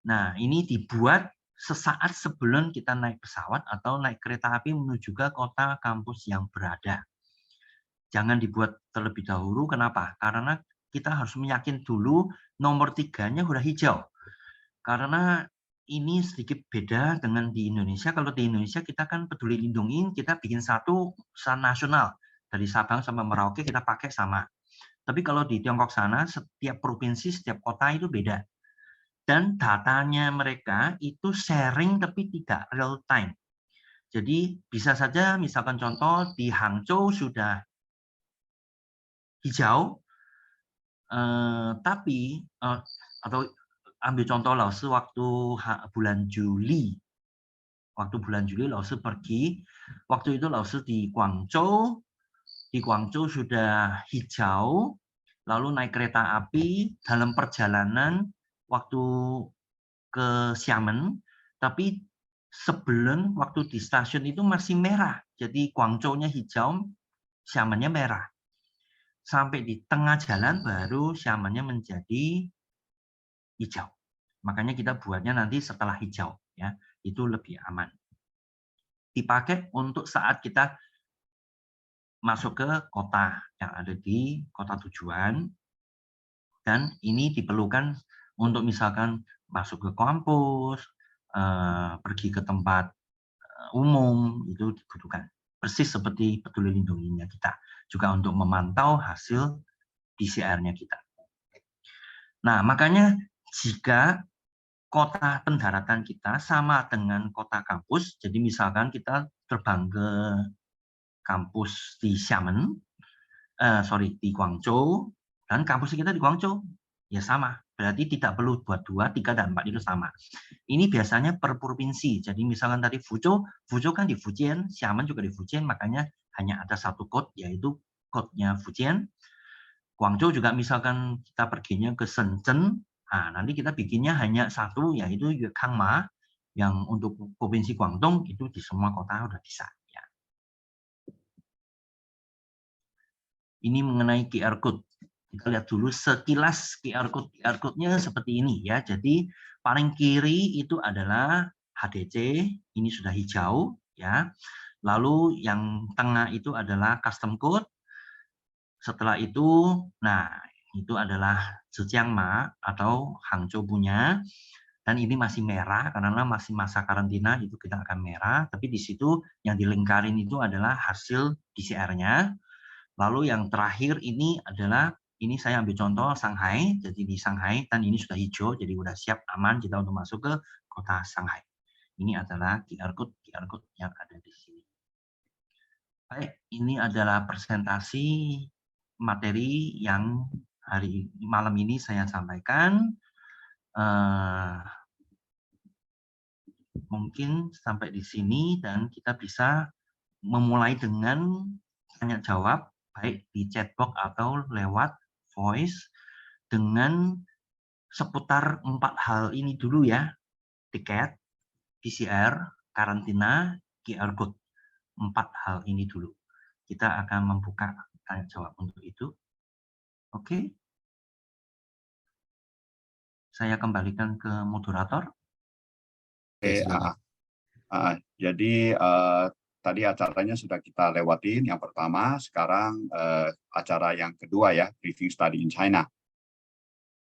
Nah, ini dibuat sesaat sebelum kita naik pesawat atau naik kereta api menuju ke kota kampus yang berada. Jangan dibuat terlebih dahulu, kenapa? Karena kita harus meyakin dulu nomor 3-nya sudah hijau. Karena ini sedikit beda dengan di Indonesia. Kalau di Indonesia kita kan peduli lindungi, kita bikin satu nasional. Dari Sabang sampai Merauke kita pakai sama. Tapi kalau di Tiongkok sana, setiap provinsi, setiap kota itu beda. dan datanya mereka itu sharing tapi tidak real time. Jadi bisa saja misalkan contoh di Hangzhou sudah hijau, tapi atau ambil contoh Lause waktu bulan Juli. Waktu bulan Juli Lause pergi, waktu itu Lause di Guangzhou sudah hijau, lalu naik kereta api dalam perjalanan waktu ke Xiamen, tapi sebelum waktu di stasiun itu masih merah. Jadi Guangzhou-nya hijau, Xiamen-nya merah. Sampai di tengah jalan baru Xiamen-nya menjadi hijau. Makanya kita buatnya nanti setelah hijau, ya, itu lebih aman. Dipakai untuk saat kita masuk ke kota yang ada di kota tujuan, dan ini diperlukan untuk misalkan masuk ke kampus, pergi ke tempat umum, itu dibutuhkan. Persis seperti peduli lindunginya kita, juga untuk memantau hasil PCR-nya kita. Nah, makanya jika kota pendaratan kita sama dengan kota kampus, jadi misalkan kita terbang ke kampus di Xiamen, di Guangzhou, dan kampus kita di Guangzhou, ya sama. Berarti tidak perlu buat 2, 3, dan 4 itu sama. Ini biasanya per provinsi. Jadi misalkan tadi Fuzhou kan di Fujian, Xiamen juga di Fujian, makanya hanya ada satu code, yaitu code-nya Fujian. Guangzhou juga misalkan kita perginya ke Shenzhen, nah, nanti kita bikinnya hanya satu, yaitu Yuekangma, yang untuk provinsi Guangdong itu di semua kota udah bisa. Ya. Ini mengenai QR code. Kita lihat dulu sekilas QR code-nya seperti ini ya. Jadi paling kiri itu adalah HDC, ini sudah hijau ya. Lalu yang tengah itu adalah custom code. Setelah itu, nah itu adalah Zhejiangma atau Hangzhou punya, dan ini masih merah karena masih masa karantina, itu kita akan merah. Tapi di situ yang dilingkarin itu adalah hasil PCR-nya. Lalu yang terakhir ini adalah, ini saya ambil contoh Shanghai, jadi di Shanghai dan ini sudah hijau, jadi sudah siap aman kita untuk masuk ke kota Shanghai. Ini adalah QR code yang ada di sini. Baik, ini adalah presentasi materi yang hari malam ini saya sampaikan. Mungkin sampai di sini dan kita bisa memulai dengan tanya jawab baik di chatbox atau lewat voice dengan seputar 4 hal ini dulu ya. Tiket, PCR, karantina, QR code. 4 hal ini dulu. Kita akan membuka tanya jawab untuk itu. Oke. Saya kembalikan ke moderator. Oke, jadi tadi acaranya sudah kita lewatin yang pertama, sekarang acara yang kedua ya, briefing study in China.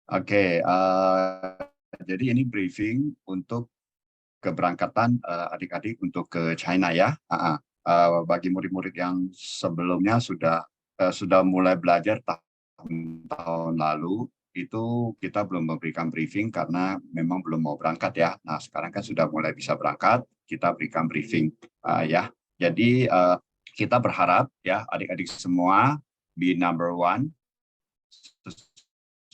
Oke, jadi ini briefing untuk keberangkatan adik-adik untuk ke China ya. Bagi murid-murid yang sebelumnya sudah mulai belajar tahun lalu, itu kita belum memberikan briefing karena memang belum mau berangkat ya. Nah, sekarang kan sudah mulai bisa berangkat, kita berikan briefing ya. Jadi kita berharap ya adik-adik semua be number 1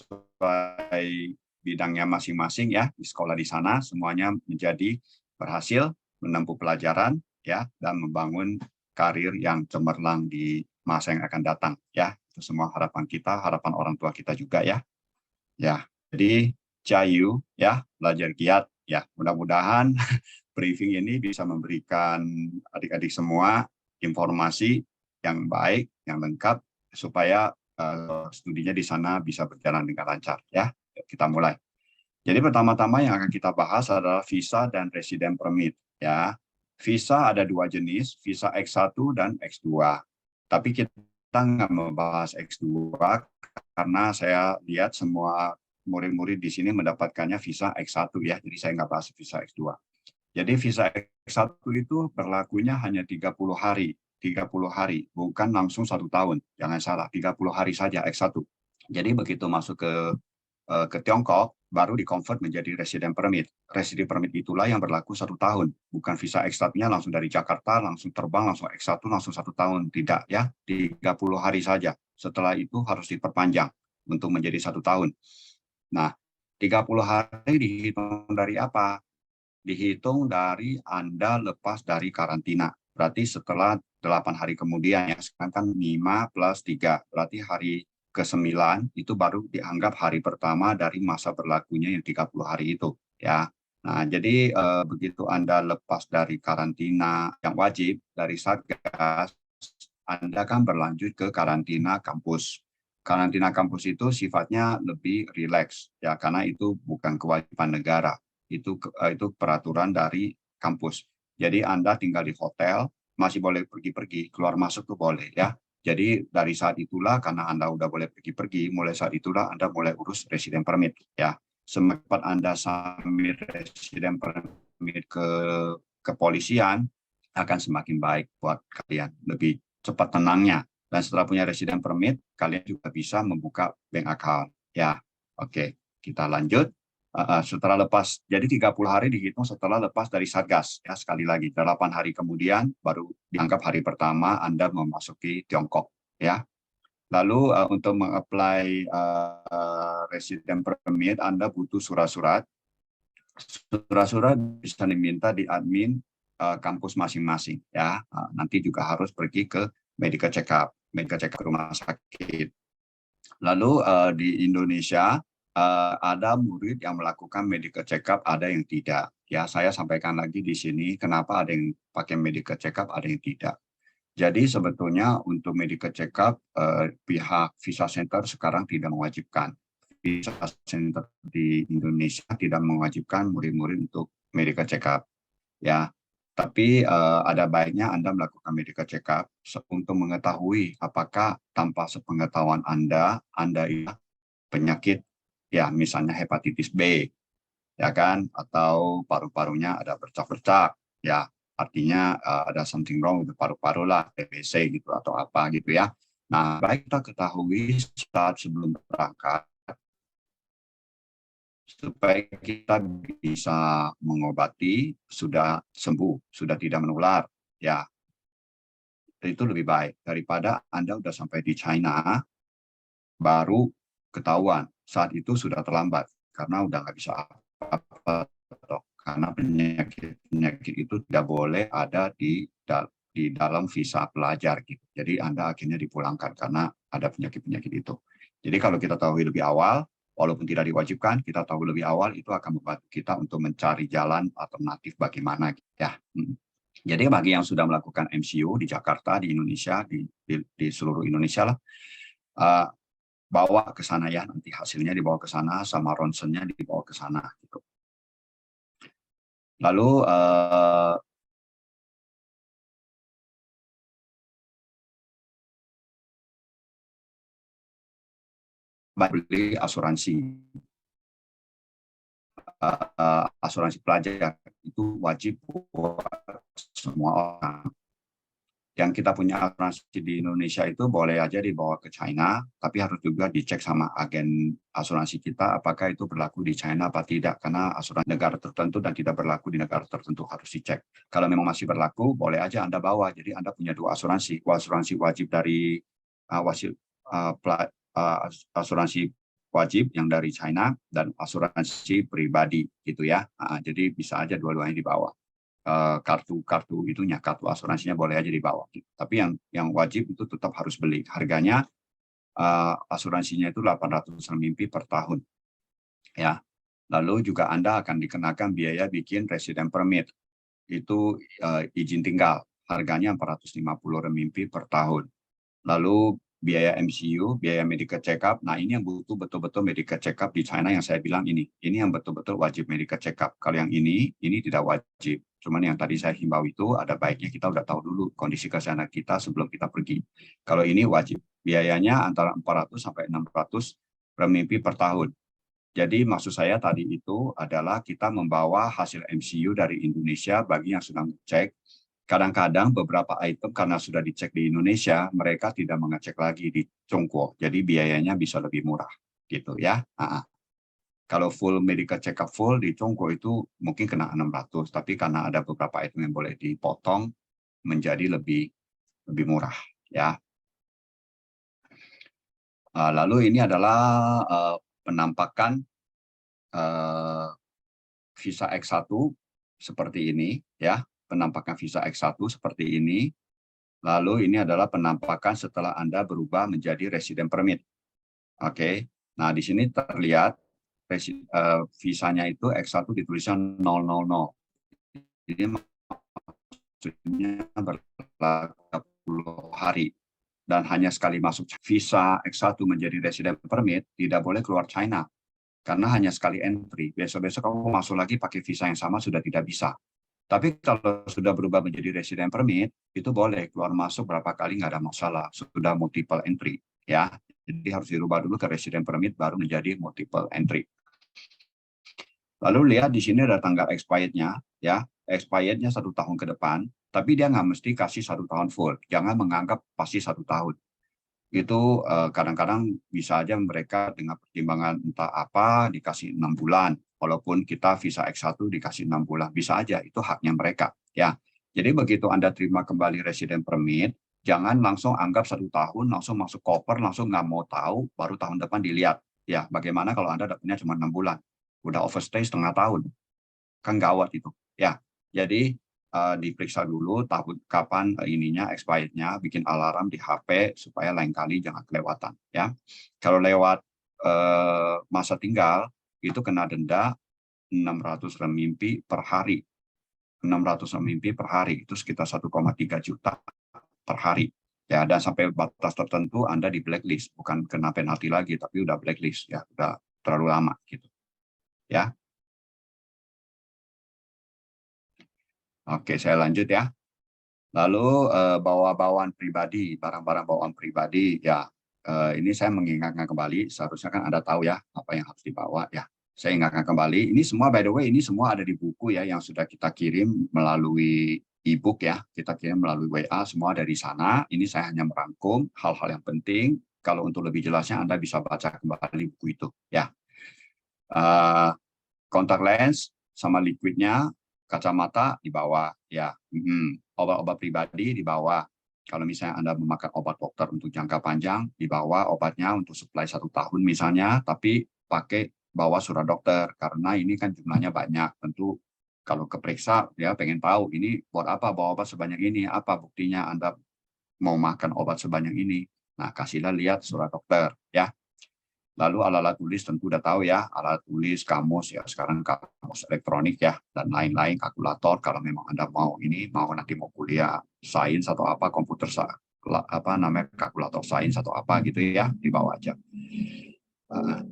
sesuai bidangnya masing-masing ya di sekolah di sana, semuanya menjadi berhasil menempuh pelajaran ya dan membangun karir yang cemerlang di masa yang akan datang ya. Itu semua harapan kita, harapan orang tua kita juga ya. Ya, jadi Cahayu ya, belajar giat ya. Mudah-mudahan briefing ini bisa memberikan adik-adik semua informasi yang baik, yang lengkap supaya studinya di sana bisa berjalan dengan lancar ya. Kita mulai. Jadi pertama-tama yang akan kita bahas adalah visa dan resident permit ya. Visa ada 2 jenis, visa X1 dan X2. Tapi kita nggak membahas X2 karena saya lihat semua murid-murid di sini mendapatkannya visa X1 ya. Jadi saya nggak bahas visa X2. Jadi visa X1 itu berlakunya hanya 30 hari. 30 hari, bukan langsung 1 tahun. Jangan salah, 30 hari saja X1. Jadi begitu masuk ke Tiongkok, baru di-convert menjadi resident permit. Resident permit itulah yang berlaku 1 tahun, bukan visa X1-nya langsung dari Jakarta, langsung terbang, langsung X1, langsung 1 tahun. Tidak ya, 30 hari saja. Setelah itu harus diperpanjang untuk menjadi 1 tahun. Nah, 30 hari dihitung dari apa? Dihitung dari Anda lepas dari karantina. Berarti setelah 8 hari kemudian, ya, sekarang kan 5 plus 3, berarti hari ke-9 itu baru dianggap hari pertama dari masa berlakunya yang 30 hari itu, ya. Nah, jadi begitu Anda lepas dari karantina yang wajib dari Satgas, Anda kan berlanjut ke karantina kampus. Karantina kampus itu sifatnya lebih rileks, ya, karena itu bukan kewajiban negara, itu peraturan dari kampus. Jadi Anda tinggal di hotel, masih boleh pergi-pergi, keluar masuk tuh boleh, ya. Jadi dari saat itulah, karena Anda udah boleh pergi-pergi, mulai saat itulah Anda mulai urus resident permit, ya. Semakin cepat Anda submit resident permit ke kepolisian, akan semakin baik buat kalian, lebih cepat tenangnya. Dan setelah punya resident permit, kalian juga bisa membuka bank account, ya. Oke, kita lanjut. Setelah lepas, jadi 30 hari dihitung setelah lepas dari Satgas, ya. Sekali lagi 8 hari kemudian baru dianggap hari pertama Anda memasuki Tiongkok, ya. Lalu untuk mengapply resident permit Anda butuh surat-surat. Surat-surat bisa diminta di admin kampus masing-masing, ya. Nanti juga harus pergi ke medical check-up ke rumah sakit. Lalu di Indonesia ada murid yang melakukan medical check-up, ada yang tidak. Ya, saya sampaikan lagi di sini kenapa ada yang pakai medical check-up, ada yang tidak. Jadi sebetulnya untuk medical check-up pihak Visa Center sekarang tidak mewajibkan. Visa Center di Indonesia tidak mewajibkan murid-murid untuk medical check-up. Ya, tapi ada baiknya Anda melakukan medical check-up untuk mengetahui apakah tanpa sepengetahuan Anda penyakit, ya, misalnya hepatitis B, ya kan, atau paru-parunya ada bercak-bercak, ya, artinya ada something wrong with paru-paru lah, TBC gitu atau apa gitu, ya. Nah, baik kita ketahui saat sebelum berangkat supaya kita bisa mengobati, sudah sembuh, sudah tidak menular, ya. Itu lebih baik daripada Anda udah sampai di China baru ketahuan. Saat itu sudah terlambat karena udah nggak bisa apa-apa, karena penyakit itu tidak boleh ada di dalam visa pelajar gitu. Jadi Anda akhirnya dipulangkan karena ada penyakit-penyakit itu. Jadi kalau kita tahu lebih awal, walaupun tidak diwajibkan, kita tahu lebih awal, itu akan membantu kita untuk mencari jalan alternatif bagaimana, ya. Jadi bagi yang sudah melakukan MCU di Jakarta, di Indonesia, di seluruh Indonesia lah, bawa ke sana, ya, nanti hasilnya dibawa ke sana, sama ronsennya dibawa ke sana gitu. Lalu beli asuransi. Asuransi pelajar itu wajib buat semua orang. Yang kita punya asuransi di Indonesia itu boleh aja dibawa ke China, tapi harus juga dicek sama agen asuransi kita apakah itu berlaku di China apa tidak, karena asuransi negara tertentu dan tidak berlaku di negara tertentu harus dicek. Kalau memang masih berlaku, boleh aja Anda bawa. Jadi Anda punya 2 asuransi, asuransi wajib dari asuransi wajib yang dari China dan asuransi pribadi gitu, ya. Jadi bisa aja dua-duanya dibawa. Kartu itunya, kartu asuransinya boleh aja dibawa. Tapi yang wajib itu tetap harus beli. Harganya asuransinya itu 800 renminbi per tahun. Ya. Lalu juga Anda akan dikenakan biaya bikin resident permit. Itu izin tinggal. Harganya 450 renminbi per tahun. Lalu biaya MCU, biaya medical check-up. Nah, ini yang butuh betul-betul medical check-up di China yang saya bilang ini. Ini yang betul-betul wajib medical check-up. Kalau yang ini tidak wajib. Cuman yang tadi saya himbau itu ada baiknya kita udah tahu dulu kondisi kesehatan kita sebelum kita pergi. Kalau ini wajib. Biayanya antara 400 sampai 600 renminbi per tahun. Jadi maksud saya tadi itu adalah kita membawa hasil MCU dari Indonesia bagi yang sedang cek. Kadang-kadang beberapa item karena sudah dicek di Indonesia, mereka tidak mengecek lagi di Tiongkok. Jadi biayanya bisa lebih murah, gitu, ya. Kalau full medical check up full di Chongqing itu mungkin kena 600, tapi karena ada beberapa item yang boleh dipotong menjadi lebih murah ya. Lalu ini adalah penampakan visa X1 seperti ini ya, penampakan visa X1 seperti ini. Lalu ini adalah penampakan setelah Anda berubah menjadi resident permit. Oke. Nah, di sini terlihat visanya itu X1 dituliskan 000. Ini maksudnya berlaku 10 hari. Dan hanya sekali masuk visa X1 menjadi resident permit, tidak boleh keluar China. Karena hanya sekali entry. Besok-besok kamu masuk lagi pakai visa yang sama sudah tidak bisa. Tapi kalau sudah berubah menjadi resident permit, itu boleh keluar masuk berapa kali nggak ada masalah. Sudah multiple entry. Ya. Jadi harus dirubah dulu ke resident permit baru menjadi multiple entry. Lalu lihat di sini ada tanggal expired-nya, ya, expired-nya 1 tahun ke depan, tapi dia nggak mesti kasih 1 tahun full. Jangan menganggap pasti 1 tahun. Itu kadang-kadang bisa aja mereka dengan pertimbangan entah apa dikasih 6 bulan, walaupun kita visa X1 dikasih 6 bulan, bisa aja itu haknya mereka, ya. Jadi begitu Anda terima kembali resident permit, jangan langsung anggap 1 tahun, langsung masuk koper, langsung nggak mau tahu, baru tahun depan dilihat. Ya, bagaimana kalau Anda dapatnya cuma 6 bulan? Udah overstay setengah tahun, kan gawat itu ya. Jadi diperiksa dulu tahun kapan ininya expirednya, bikin alarm di HP supaya lain kali jangan kelewatan ya. Kalau lewat masa tinggal itu kena denda 600 renminbi per hari. 600 renminbi per hari itu sekitar 1,3 juta per hari ya. Dan sampai batas tertentu Anda di blacklist, bukan kena penalti lagi tapi udah blacklist ya, udah terlalu lama gitu ya. Oke, saya lanjut ya. Lalu bawa bawaan pribadi, barang-barang bawaan pribadi ya. Ini saya mengingatkan kembali, seharusnya kan Anda tahu ya apa yang harus dibawa ya. Saya ingatkan kembali, ini semua by the way ini semua ada di buku ya yang sudah kita kirim melalui e-book ya. Kita kirim melalui WA, semua dari sana. Ini saya hanya merangkum hal-hal yang penting. Kalau untuk lebih jelasnya Anda bisa baca kembali buku itu ya. Kontak lens sama liquidnya, kacamata di bawah ya. Obat-obat pribadi di bawah. Kalau misalnya Anda memakai obat dokter untuk jangka panjang, di bawah obatnya untuk supply 1 tahun misalnya, tapi pakai bawa surat dokter karena ini kan jumlahnya banyak. Tentu kalau keperiksa ya pengen tahu ini buat apa bawa obat sebanyak ini, apa buktinya Anda mau makan obat sebanyak ini. Nah, kasihlah lihat surat dokter ya. Lalu alat-alat tulis tentu udah tahu ya, alat tulis, kamus ya, sekarang kamus elektronik ya, dan lain-lain, kalkulator kalau memang Anda mau nanti mau kuliah sains atau apa, komputer apa namanya kalkulator sains atau apa gitu ya, dibawa aja.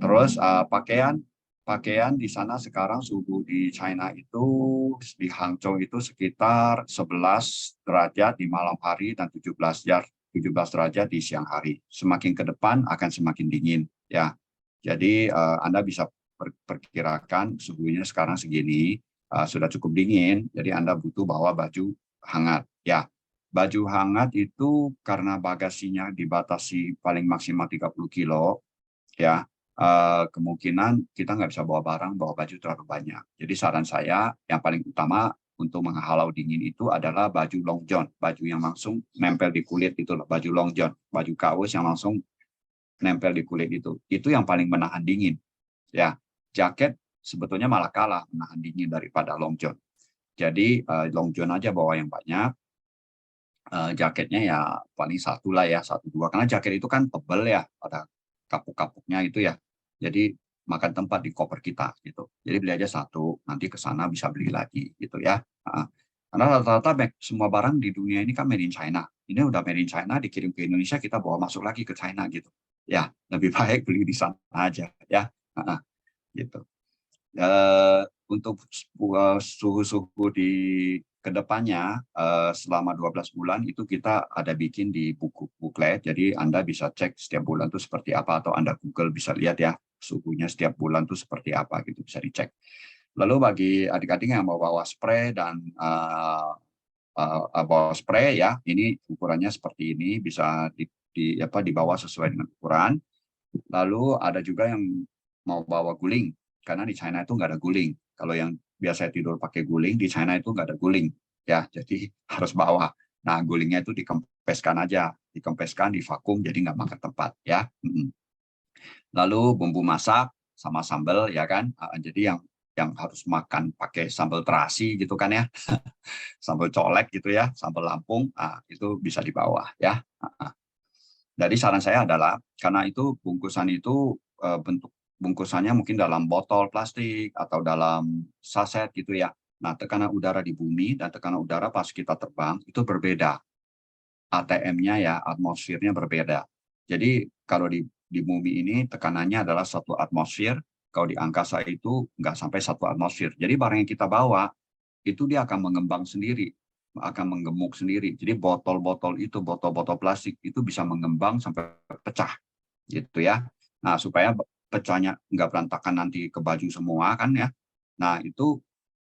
Terus pakaian di sana sekarang suhu di China itu di Hangzhou itu sekitar 11 derajat di malam hari dan 17 derajat di siang hari. Semakin ke depan akan semakin dingin ya. Jadi Anda bisa perkirakan suhunya sekarang segini sudah cukup dingin, jadi Anda butuh bawa baju hangat ya. Baju hangat itu karena bagasinya dibatasi paling maksimal 30 kilo ya. Kemungkinan kita nggak bisa bawa baju terlalu banyak. Jadi saran saya yang paling utama untuk menghalau dingin itu adalah baju long john, baju yang langsung nempel di kulit itu loh, baju long john, baju kaos yang langsung nempel di kulit itu yang paling menahan dingin ya. Jaket sebetulnya malah kalah menahan dingin daripada long john. Jadi long john aja bawa yang banyak. Jaketnya ya paling 1 lah ya, 1-2 karena jaket itu kan tebel ya, ada kapuk-kapuknya itu ya. Jadi makan tempat di koper kita gitu. Jadi beli aja 1, nanti ke sana bisa beli lagi gitu ya. Karena rata-rata semua barang di dunia ini kan made in China. Ini udah made in China dikirim ke Indonesia, kita bawa masuk lagi ke China gitu. Ya, lebih baik beli di sana aja ya. Gitu. Untuk suhu-suhu di kedepannya selama 12 bulan itu kita ada bikin di buku booklet, jadi Anda bisa cek setiap bulan itu seperti apa, atau Anda Google bisa lihat ya suhunya setiap bulan itu seperti apa gitu, bisa dicek. Lalu bagi adik-adik yang mau bawa spray dan bawa spray ya, ini ukurannya seperti ini, bisa dibawa sesuai dengan ukuran. Lalu ada juga yang mau bawa guling. karena di China itu nggak ada guling. Kalau yang biasa tidur pakai guling, di China itu nggak ada guling, ya, jadi harus bawa. Nah, gulingnya itu dikempeskan aja, dikempeskan, divakum, jadi nggak makan tempat, ya. Lalu bumbu masak sama sambal, ya kan. Jadi yang harus makan pakai sambal terasi gitu kan ya, sambal colek gitu ya, sambal Lampung, itu bisa di bawah ya. Jadi saran saya adalah karena itu bungkusan itu bentuk bungkusannya mungkin dalam botol plastik atau dalam saset gitu ya. Nah, tekanan udara di bumi dan tekanan udara pas kita terbang itu berbeda. ATM-nya ya, atmosfernya berbeda. Jadi kalau di bumi ini tekanannya adalah 1 atmosfer, kalau di angkasa itu nggak sampai 1 atmosfer. Jadi barang yang kita bawa itu dia akan mengembang sendiri, akan menggemuk sendiri. Jadi botol-botol itu, botol-botol plastik itu bisa mengembang sampai pecah, gitu ya. Nah, supaya pecahnya nggak berantakan nanti ke baju semua kan ya. Nah, itu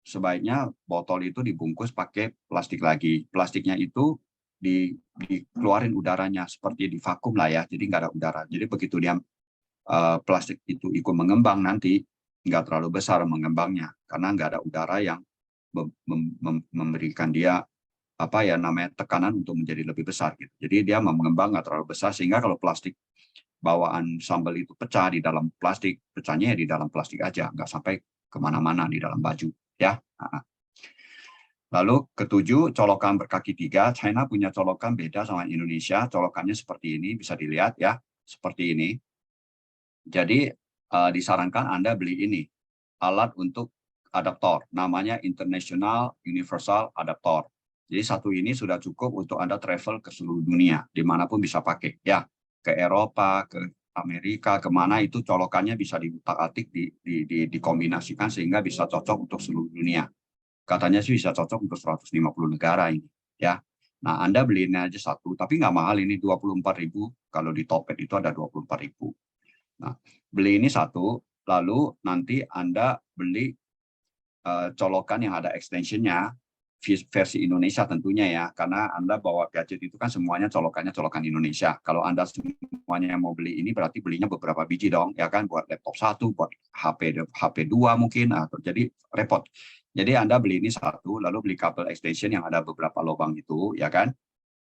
sebaiknya botol itu dibungkus pakai plastik lagi. Plastiknya itu dikeluarin udaranya, seperti di vakum lah ya, jadi nggak ada udara. Jadi begitu dia plastik itu ikut mengembang nanti, nggak terlalu besar mengembangnya, karena nggak ada udara yang memberikan dia apa ya namanya tekanan untuk menjadi lebih besar gitu. Jadi dia mengembang nggak terlalu besar, sehingga kalau plastik bawaan sambal itu pecah di dalam plastik, pecahnya ya di dalam plastik aja, nggak sampai kemana-mana di dalam baju ya. Lalu ketujuh, colokan berkaki 3. China punya colokan beda sama Indonesia. Colokannya seperti ini, bisa dilihat ya, seperti ini. Jadi disarankan Anda beli ini, alat untuk adaptor, namanya International Universal Adaptor. Jadi satu ini sudah cukup untuk Anda travel ke seluruh dunia, dimanapun bisa pakai. Ya, ke Eropa, ke Amerika, kemana itu colokannya bisa diutak-atik, dikombinasikan sehingga bisa cocok untuk seluruh dunia. Katanya sih bisa cocok untuk 150 negara ini, ya. Nah, Anda beli ini aja satu, tapi nggak mahal ini 24.000. Kalau di Topet itu ada 24.000. Nah, beli ini satu, lalu nanti Anda beli colokan yang ada extensionnya versi Indonesia tentunya ya, karena Anda bawa gadget itu kan semuanya colokannya colokan Indonesia. Kalau Anda semuanya mau beli ini berarti belinya beberapa biji dong, ya kan, buat laptop satu, buat HP 2 mungkin, atau jadi repot. Jadi Anda beli ini satu, lalu beli kabel extension yang ada beberapa lubang itu, ya kan.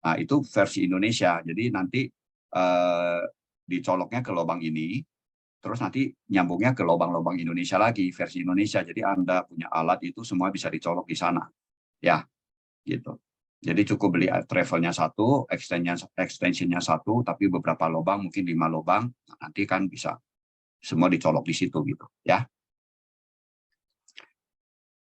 Nah, itu versi Indonesia. Jadi nanti dicoloknya ke lubang ini, terus nanti nyambungnya ke lubang-lubang Indonesia lagi, versi Indonesia. Jadi Anda punya alat itu semua bisa dicolok di sana. Ya, gitu. Jadi cukup beli travelnya satu, extensionnya satu, tapi beberapa lubang, mungkin 5 lubang, nanti kan bisa semua dicolok di situ gitu, ya.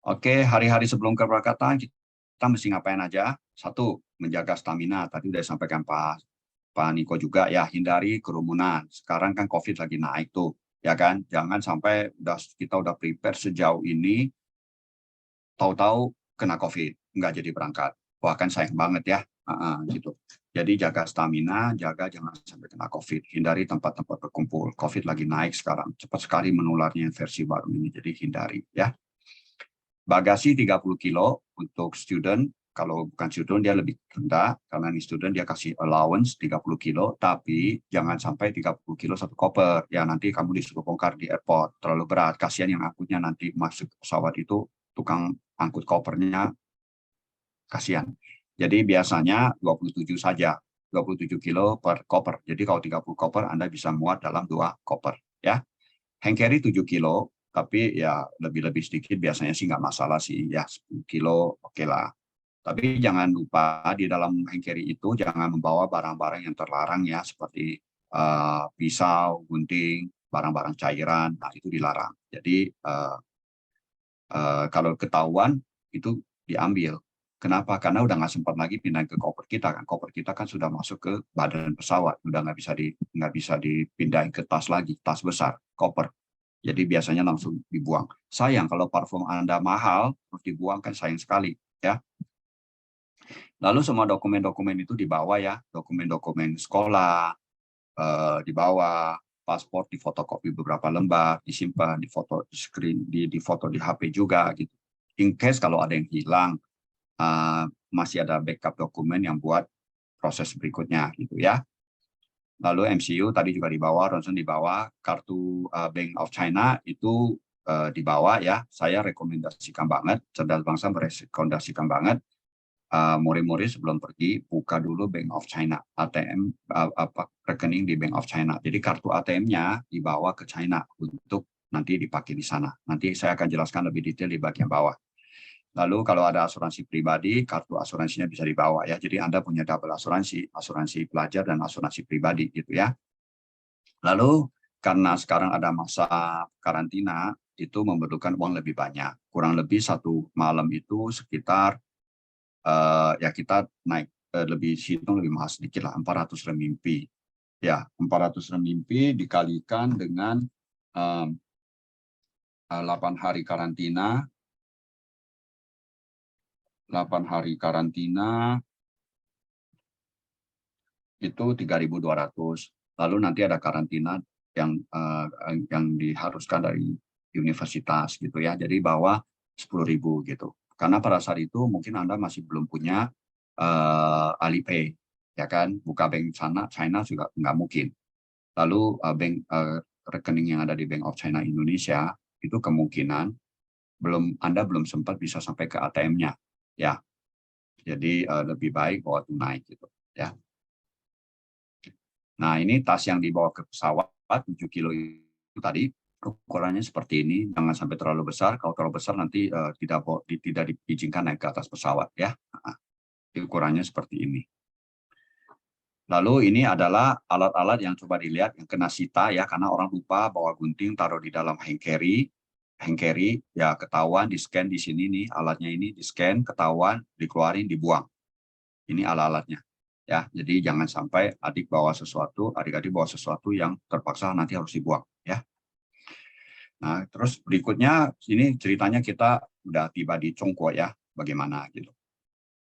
Oke, hari-hari sebelum keberangkatan kita mesti ngapain aja? Satu, menjaga stamina. Tadi udah disampaikan Pak Niko juga ya, hindari kerumunan. Sekarang kan COVID lagi naik tuh, ya kan? Jangan sampai kita udah prepare sejauh ini, tahu-tahu kena COVID, nggak jadi berangkat. Wah, kan sayang banget ya, gitu. Jadi jaga stamina, jangan sampai kena COVID. Hindari tempat-tempat berkumpul. COVID lagi naik sekarang, cepat sekali menularnya versi baru ini. Jadi hindari ya. Bagasi 30 kilo untuk student. Kalau bukan student dia lebih rendah, karena ini student dia kasih allowance 30 kilo, tapi jangan sampai 30 kilo satu koper. Ya nanti kamu disuruh bongkar di airport, terlalu berat. Kasihan yang angkutnya nanti masuk pesawat itu, tukang angkut kopernya, kasihan. Jadi biasanya 27 saja, 27 kilo per koper. Jadi kalau 30 koper Anda bisa muat dalam 2 koper. Ya. Hand carry 7 kilo, tapi ya lebih-lebih sedikit biasanya sih nggak masalah sih. Ya 10 kilo oke lah. Tapi jangan lupa di dalam hand carry itu jangan membawa barang-barang yang terlarang ya, seperti pisau, gunting, barang-barang cairan, nah itu dilarang. Jadi kalau ketahuan itu diambil. Kenapa? Karena udah nggak sempat lagi pindahin ke koper kita kan. Koper kita kan sudah masuk ke badan pesawat, udah nggak bisa dipindahin ke tas lagi, tas besar, koper. Jadi biasanya langsung dibuang. Sayang kalau parfum Anda mahal terus dibuang kan sayang sekali ya. Lalu semua dokumen-dokumen itu dibawa ya, dokumen-dokumen sekolah dibawa, paspor difotokopi beberapa lembar, disimpan, difoto di screen, difoto di HP juga gitu. In case kalau ada yang hilang, masih ada backup dokumen yang buat proses berikutnya gitu ya. Lalu MCU tadi juga dibawa, ronsen dibawa, kartu Bank of China itu dibawa ya. Saya rekomendasikan banget, Cerdas Bangsa merekomendasikan banget murid-murid sebelum pergi buka dulu Bank of China, ATM rekening di Bank of China. Jadi kartu ATM-nya dibawa ke China untuk nanti dipakai di sana. Nanti saya akan jelaskan lebih detail di bagian bawah. Lalu kalau ada asuransi pribadi, kartu asuransinya bisa dibawa ya. Jadi Anda punya double asuransi, asuransi pelajar dan asuransi pribadi gitu ya. Lalu karena sekarang ada masa karantina, itu memerlukan uang lebih banyak. Kurang lebih 1 malam itu sekitar ya kita naik lebih hitung lebih mahal sedikit lah, 400 renminbi. Ya, 400 renminbi dikalikan dengan 8 hari karantina. 8 hari karantina itu 3.200. Lalu nanti ada karantina yang diharuskan dari universitas gitu ya. Jadi bawa 10.000 gitu. Karena pada saat itu mungkin Anda masih belum punya Alipay, ya kan? Buka bank China juga nggak mungkin. Lalu rekening yang ada di Bank of China Indonesia itu kemungkinan Anda belum sempat bisa sampai ke ATM-nya, ya. Jadi lebih baik bawa tunai gitu, ya. Nah, ini tas yang dibawa ke pesawat 7 kilo itu tadi ukurannya seperti ini, jangan sampai terlalu besar. Kalau terlalu besar nanti tidak diizinkan naik ke atas pesawat ya. Nah, ukurannya seperti ini. Lalu ini adalah alat-alat yang coba dilihat yang kena sita ya, karena orang lupa bawa gunting taruh di dalam hand carry ya ketahuan di scan di sini nih alatnya ini di scan ketahuan dikeluarin dibuang. Ini alat-alatnya. Ya, jadi jangan sampai adik-adik bawa sesuatu yang terpaksa nanti harus dibuang ya. Nah, terus berikutnya ini ceritanya kita udah tiba di Chongguo ya, bagaimana gitu.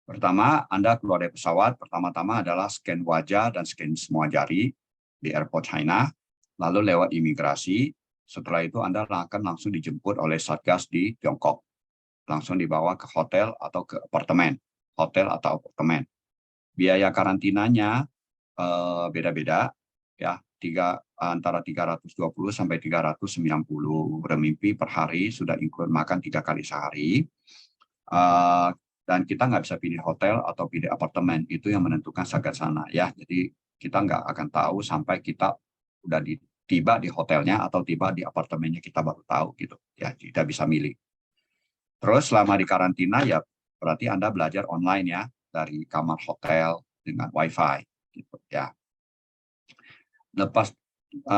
Pertama, Anda keluar dari pesawat, pertama-tama adalah scan wajah dan scan semua jari di airport China, lalu lewat imigrasi, setelah itu Anda akan langsung dijemput oleh Satgas di Tiongkok. Langsung dibawa ke hotel atau ke apartemen. Hotel atau apartemen. Biaya karantinanya beda-beda ya, antara 320 sampai 390 renminbi per hari, sudah include makan 3 kali sehari. Dan kita nggak bisa pilih hotel atau pilih apartemen, itu yang menentukan Satgas sana ya. Jadi kita nggak akan tahu sampai kita udah tiba di hotelnya atau tiba di apartemennya, kita baru tahu gitu ya, tidak bisa milih. Terus selama di karantina ya berarti Anda belajar online ya, dari kamar hotel dengan wifi gitu ya. Lepas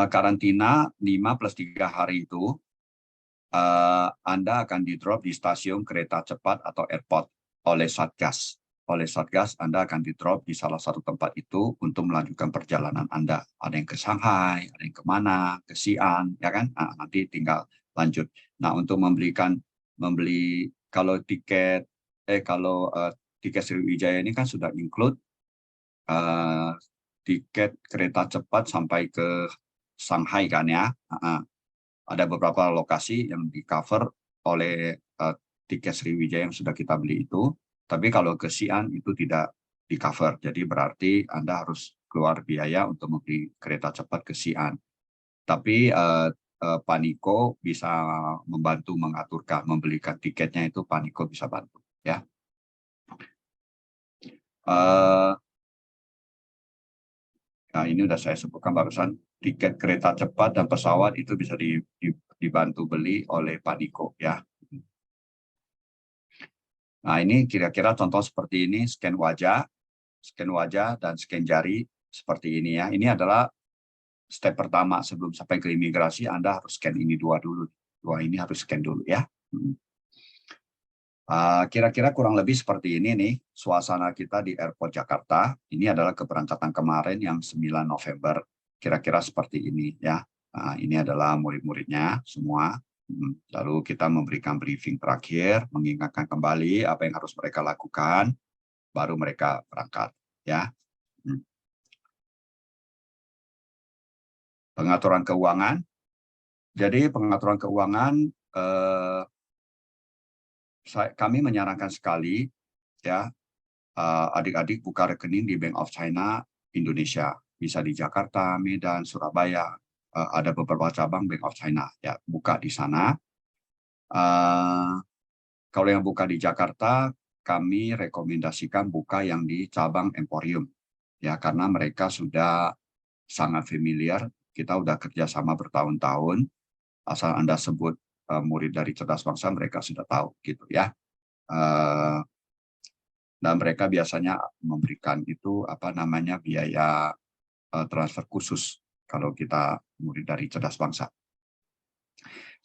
karantina 5 plus 3 hari itu Anda akan di-drop di stasiun kereta cepat atau airport oleh Satgas. Oleh Satgas Anda akan di-drop di salah satu tempat itu untuk melanjutkan perjalanan Anda. Ada yang ke Shanghai, ada yang kemana, ke Xi'an, ya kan? Nah, nanti tinggal lanjut. Nah, untuk membeli kalau tiket Sriwijaya ini kan sudah include tiket kereta cepat sampai ke Shanghai kan ya. Ada beberapa lokasi yang di-cover oleh tiket Sriwijaya yang sudah kita beli itu. Tapi kalau ke Xi'an itu tidak di-cover. Jadi berarti Anda harus keluar biaya untuk membeli kereta cepat ke Xi'an. Tapi Pak Niko bisa membantu mengaturkan, membelikan tiketnya itu Pak Niko bisa bantu ya. Nah, ini sudah saya sebutkan barusan, tiket kereta cepat dan pesawat itu bisa dibantu beli oleh Pak Niko ya. Nah, ini kira-kira contoh seperti ini, scan wajah dan scan jari seperti ini ya. Ini adalah step pertama sebelum sampai ke imigrasi, Anda harus scan ini dua dulu. Dua ini harus scan dulu ya. Kira-kira kurang lebih seperti ini nih suasana kita di Airport Jakarta. Ini adalah keberangkatan kemarin yang 9 November. Kira-kira seperti ini ya. Ini adalah murid-muridnya semua. Lalu kita memberikan briefing terakhir, mengingatkan kembali apa yang harus mereka lakukan, baru mereka berangkat ya. Pengaturan keuangan. Jadi pengaturan keuangan kami menyarankan sekali ya, adik-adik buka rekening di Bank of China Indonesia, bisa di Jakarta, Medan, Surabaya, ada beberapa cabang Bank of China ya, buka di sana. Kalau yang buka di Jakarta, kami rekomendasikan buka yang di cabang Emporium, ya, karena mereka sudah sangat familiar. Kita udah kerjasama bertahun-tahun. Asal Anda sebut murid dari Cerdas Bangsa, mereka sudah tahu, gitu ya. Dan mereka biasanya memberikan itu biaya transfer khusus kalau kita murid dari Cerdas Bangsa.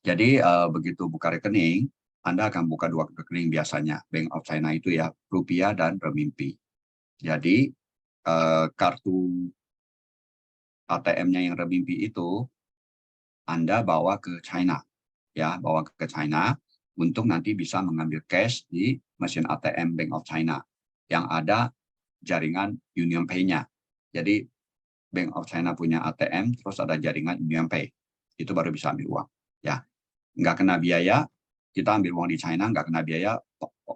Jadi begitu buka rekening, Anda akan buka 2 rekening biasanya, Bank of China itu ya, rupiah dan renminbi. Jadi kartu ATM-nya yang renminbi itu Anda bawa ke China, ya, bawa ke China untuk nanti bisa mengambil cash di mesin ATM Bank of China yang ada jaringan UnionPay-nya. Jadi Bank of China punya ATM, terus ada jaringan UnionPay. Itu baru bisa ambil uang. Ya, nggak kena biaya. Kita ambil uang di China nggak kena biaya,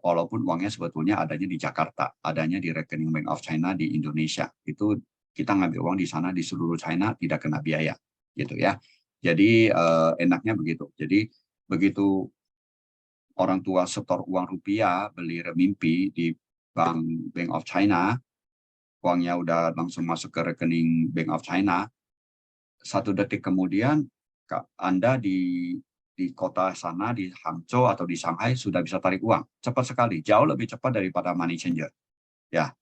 walaupun uangnya sebetulnya adanya di Jakarta, adanya di rekening Bank of China di Indonesia. Itu kita ngambil uang di sana di seluruh China tidak kena biaya, gitu ya. Jadi enaknya begitu. Jadi begitu orang tua setor uang rupiah beli renminbi di Bank of China, uangnya udah langsung masuk ke rekening Bank of China. 1 detik kemudian Anda di kota sana, di Hangzhou atau di Shanghai sudah bisa tarik uang. Cepat sekali, jauh lebih cepat daripada money changer. Ya,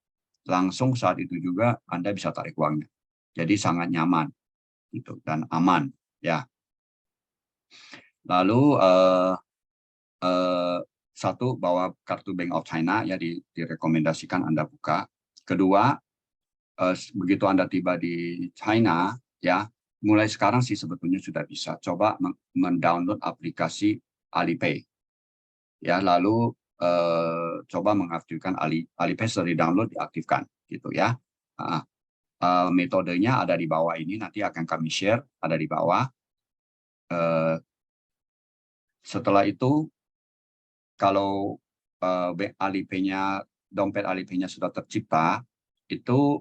langsung saat itu juga Anda bisa tarik uangnya. Jadi sangat nyaman gitu dan aman. Ya. Lalu satu, bawa kartu Bank of China ya, direkomendasikan Anda buka. Kedua, begitu Anda tiba di China ya, mulai sekarang sih sebetulnya sudah bisa coba mendownload aplikasi Alipay. Ya, lalu coba mengaktifkan Alipay, setelah di-download diaktifkan gitu ya. Metodenya ada di bawah ini, nanti akan kami share, ada di bawah. Setelah itu kalau Alipay-nya, dompet Alipay-nya sudah tercipta, itu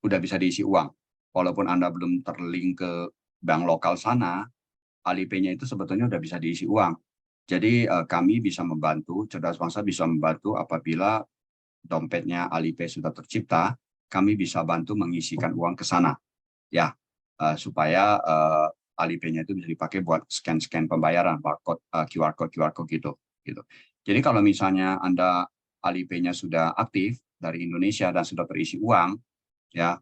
udah bisa diisi uang. Walaupun Anda belum terlink ke bank lokal sana, Alipay-nya itu sebetulnya udah bisa diisi uang. Jadi kami bisa membantu, Cerdas Bangsa bisa membantu apabila dompetnya Alipay sudah tercipta, kami bisa bantu mengisikan uang ke sana, ya, supaya Alipay-nya itu bisa dipakai buat scan pembayaran, barcode, QR code gitu. Jadi kalau misalnya Anda Alipay-nya sudah aktif dari Indonesia dan sudah terisi uang, ya,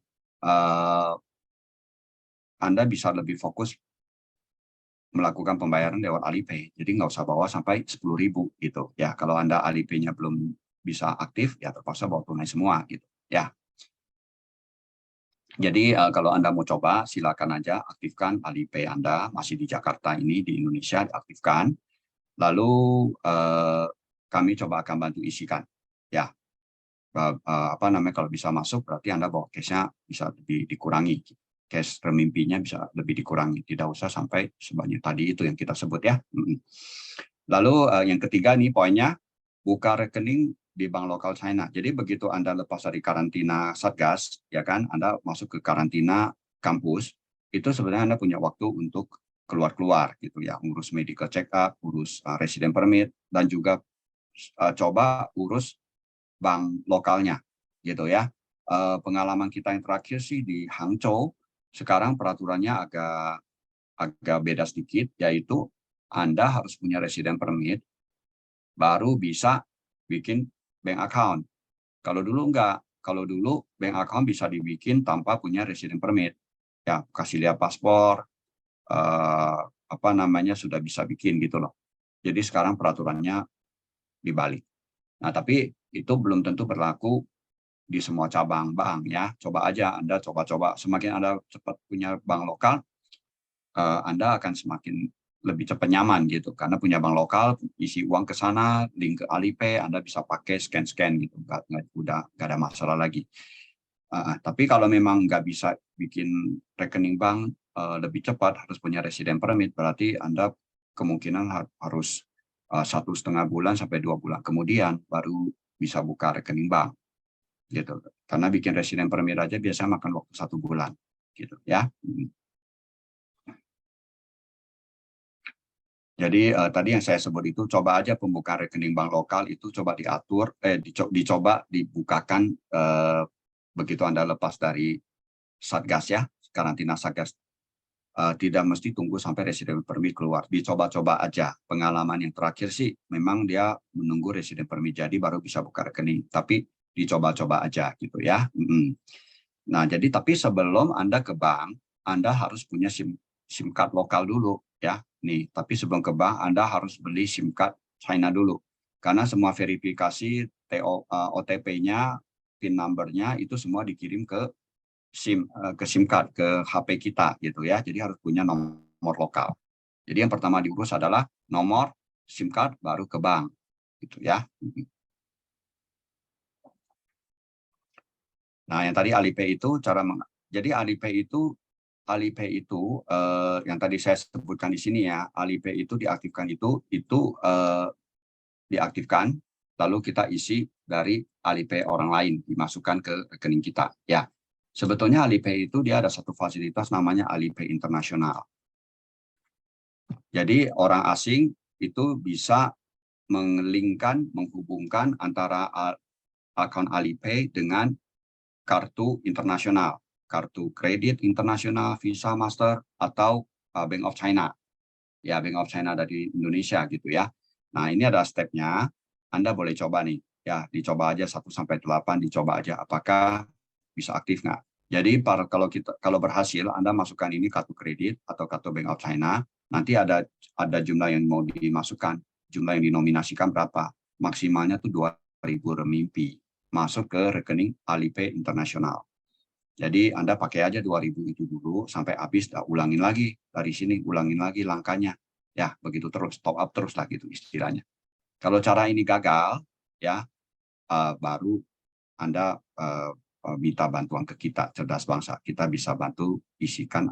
Anda bisa lebih fokus melakukan pembayaran lewat Alipay. Jadi nggak usah bawa sampai 10.000 gitu. Ya, kalau Anda Alipay-nya belum bisa aktif, ya terpaksa bawa tunai semua gitu. Ya. Jadi kalau Anda mau coba, silakan aja aktifkan Alipay Anda, masih di Jakarta ini, di Indonesia, diaktifkan. Lalu kami coba akan bantu isikan. Ya, kalau bisa masuk, berarti Anda bawa cash-nya bisa dikurangi. Cash renminbi-nya bisa lebih dikurangi. Tidak usah sampai sebanyak tadi itu yang kita sebut ya. Lalu yang ketiga nih poinnya, buka rekening di bank lokal China. Jadi begitu Anda lepas dari karantina Satgas, ya kan, Anda masuk ke karantina kampus, itu sebenarnya Anda punya waktu untuk keluar-keluar gitu ya, urus medical check up, urus resident permit, dan juga coba urus bank lokalnya gitu ya. Pengalaman kita yang terakhir sih di Hangzhou, sekarang peraturannya agak beda sedikit, yaitu Anda harus punya resident permit baru bisa bikin bank account. Kalau dulu enggak. Kalau dulu bank account bisa dibikin tanpa punya resident permit. Ya, kasih lihat paspor, sudah bisa bikin gitu loh. Jadi sekarang peraturannya dibalik. Nah, tapi itu belum tentu berlaku di semua cabang bank ya. Coba aja Anda coba-coba. Semakin Anda cepat punya bank lokal, Anda akan semakin lebih cepat nyaman gitu, karena punya bank lokal, isi uang ke sana, link ke Alipay, Anda bisa pakai scan gitu, udah nggak ada masalah lagi. Tapi kalau memang nggak bisa bikin rekening bank lebih cepat, harus punya resident permit, berarti Anda kemungkinan harus 1,5 bulan sampai 2 bulan kemudian baru bisa buka rekening bank gitu, karena bikin resident permit aja biasanya makan waktu 1 bulan gitu ya. Jadi tadi yang saya sebut itu coba aja pembukaan rekening bank lokal itu coba diatur, dicoba dibukakan begitu Anda lepas dari Satgas ya, karantina Satgas. Tidak mesti tunggu sampai resident permit keluar. Dicoba-coba aja. Pengalaman yang terakhir sih memang dia menunggu resident permit jadi baru bisa buka rekening. Tapi dicoba-coba aja gitu ya. Nah, jadi tapi sebelum Anda ke bank, Anda harus punya SIM card lokal dulu ya. Nih, tapi sebelum ke bank Anda harus beli SIM card China dulu. Karena semua verifikasi OTP-nya, PIN number-nya itu semua dikirim ke SIM card ke HP kita gitu ya. Jadi harus punya nomor lokal. Jadi yang pertama diurus adalah nomor SIM card baru ke bank gitu ya. Nah, yang tadi Alipay itu jadi Alipay itu yang tadi saya sebutkan di sini ya, Alipay itu diaktifkan diaktifkan lalu kita isi dari Alipay orang lain dimasukkan ke rekening kita ya. Sebetulnya Alipay itu dia ada satu fasilitas namanya Alipay Internasional. Jadi orang asing itu bisa menghubungkan antara akun Alipay dengan kartu internasional, kartu kredit internasional, Visa, Master, atau Bank of China. Ya, Bank of China dari Indonesia gitu ya. Nah, ini ada stepnya. Anda boleh coba nih. Ya, dicoba aja 1-8, dicoba aja apakah bisa aktif nggak. Jadi kalau berhasil Anda masukkan ini kartu kredit atau kartu Bank of China, nanti ada jumlah yang mau dimasukkan, jumlah yang dinominasikan berapa? Maksimalnya tuh 2.000 renminbi masuk ke rekening Alipay Internasional. Jadi Anda pakai aja 2.000 itu dulu sampai habis, ulangin lagi dari sini, ulangin lagi langkahnya. Ya, begitu terus, top up terus lah gitu istilahnya. Kalau cara ini gagal, ya baru Anda minta bantuan ke kita, Cerdas Bangsa. Kita bisa bantu isikan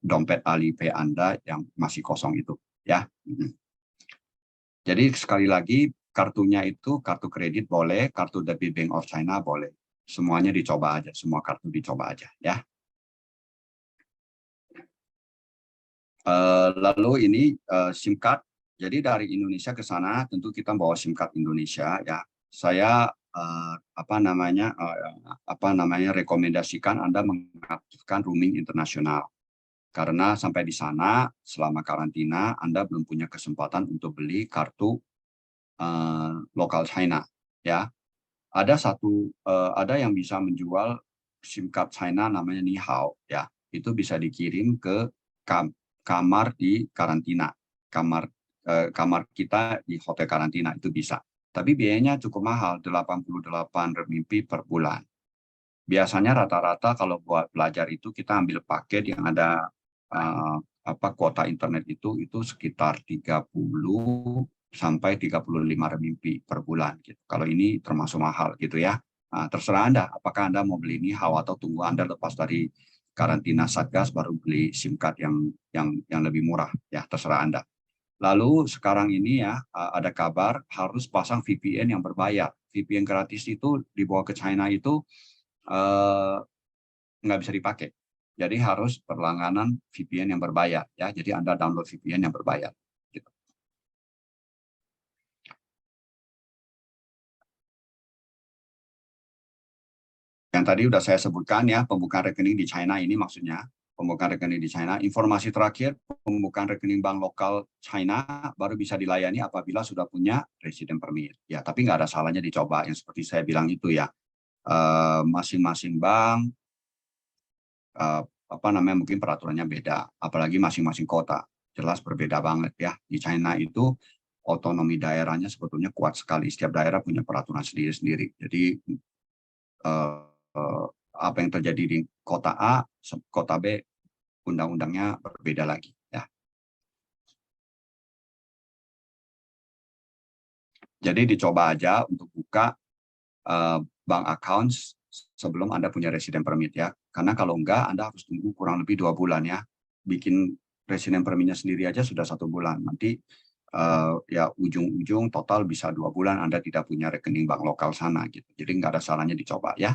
dompet Alipay Anda yang masih kosong itu, ya. Jadi sekali lagi kartunya itu kartu kredit boleh, kartu debit Bank of China boleh. Semuanya dicoba aja, semua kartu dicoba aja, ya. Lalu ini SIM card. Jadi dari Indonesia ke sana tentu kita bawa SIM card Indonesia, ya. Saya rekomendasikan Anda mengaktifkan roaming internasional. Karena sampai di sana selama karantina Anda belum punya kesempatan untuk beli kartu lokal China, ya. Ada yang bisa menjual SIM card China namanya Ni Hao, ya. Itu bisa dikirim ke kamar di karantina, kamar kita di hotel karantina itu bisa. Tapi biayanya cukup mahal, 88 renminbi per bulan. Biasanya rata-rata kalau buat belajar itu kita ambil paket yang ada kuota internet itu sekitar 30 sampai 35 renminbi per bulan gitu. Kalau ini termasuk mahal gitu ya. Nah, terserah Anda apakah Anda mau beli ini atau tunggu Anda lepas dari karantina Satgas baru beli SIM card yang lebih murah, ya terserah Anda. Lalu sekarang ini ya ada kabar harus pasang VPN yang berbayar. VPN gratis itu dibawa ke China itu nggak bisa dipakai. Jadi harus berlangganan VPN yang berbayar, ya. Jadi Anda download VPN yang berbayar. Gitu. Yang tadi sudah saya sebutkan ya, pembukaan rekening di China ini maksudnya. Pembukaan rekening di China. Informasi terakhir, pembukaan rekening bank lokal China baru bisa dilayani apabila sudah punya resident permit. Ya, tapi nggak ada salahnya dicoba. Yang seperti saya bilang itu ya, masing-masing bank, mungkin peraturannya beda. Apalagi masing-masing kota. Jelas berbeda banget ya. Di China itu otonomi daerahnya sebetulnya kuat sekali. Setiap daerah punya peraturan sendiri-sendiri. Jadi apa yang terjadi di kota A, kota B, undang-undangnya berbeda lagi. Ya. Jadi dicoba aja untuk buka bank account sebelum Anda punya resident permit ya. Karena kalau enggak, Anda harus tunggu kurang lebih 2 bulan ya. Bikin resident permitnya sendiri aja sudah 1 bulan. Nanti ya ujung-ujung total bisa 2 bulan Anda tidak punya rekening bank lokal sana gitu. Jadi nggak ada salahnya dicoba ya.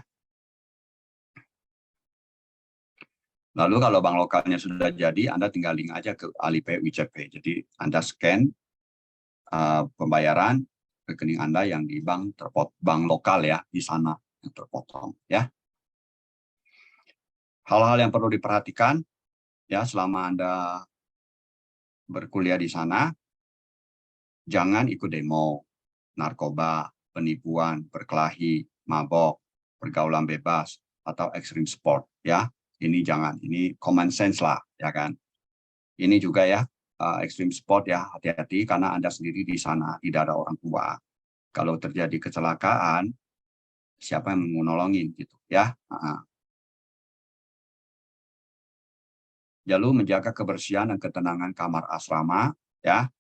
Lalu kalau bank lokalnya sudah jadi, Anda tinggal link aja ke Alipay, WeChat Pay. Jadi Anda scan pembayaran rekening Anda yang di bank lokal ya, di sana yang terpotong ya. Hal-hal yang perlu diperhatikan ya selama Anda berkuliah di sana, jangan ikut demo, narkoba, penipuan, berkelahi, mabok, pergaulan bebas, atau ekstrim sport ya. Ini jangan, ini common sense lah ya kan. Ini juga ya ekstrim sport ya, hati-hati karena Anda sendiri di sana, tidak ada orang tua. Kalau terjadi kecelakaan, siapa yang mau nolongin gitu ya. Lalu menjaga kebersihan dan ketenangan kamar asrama ya.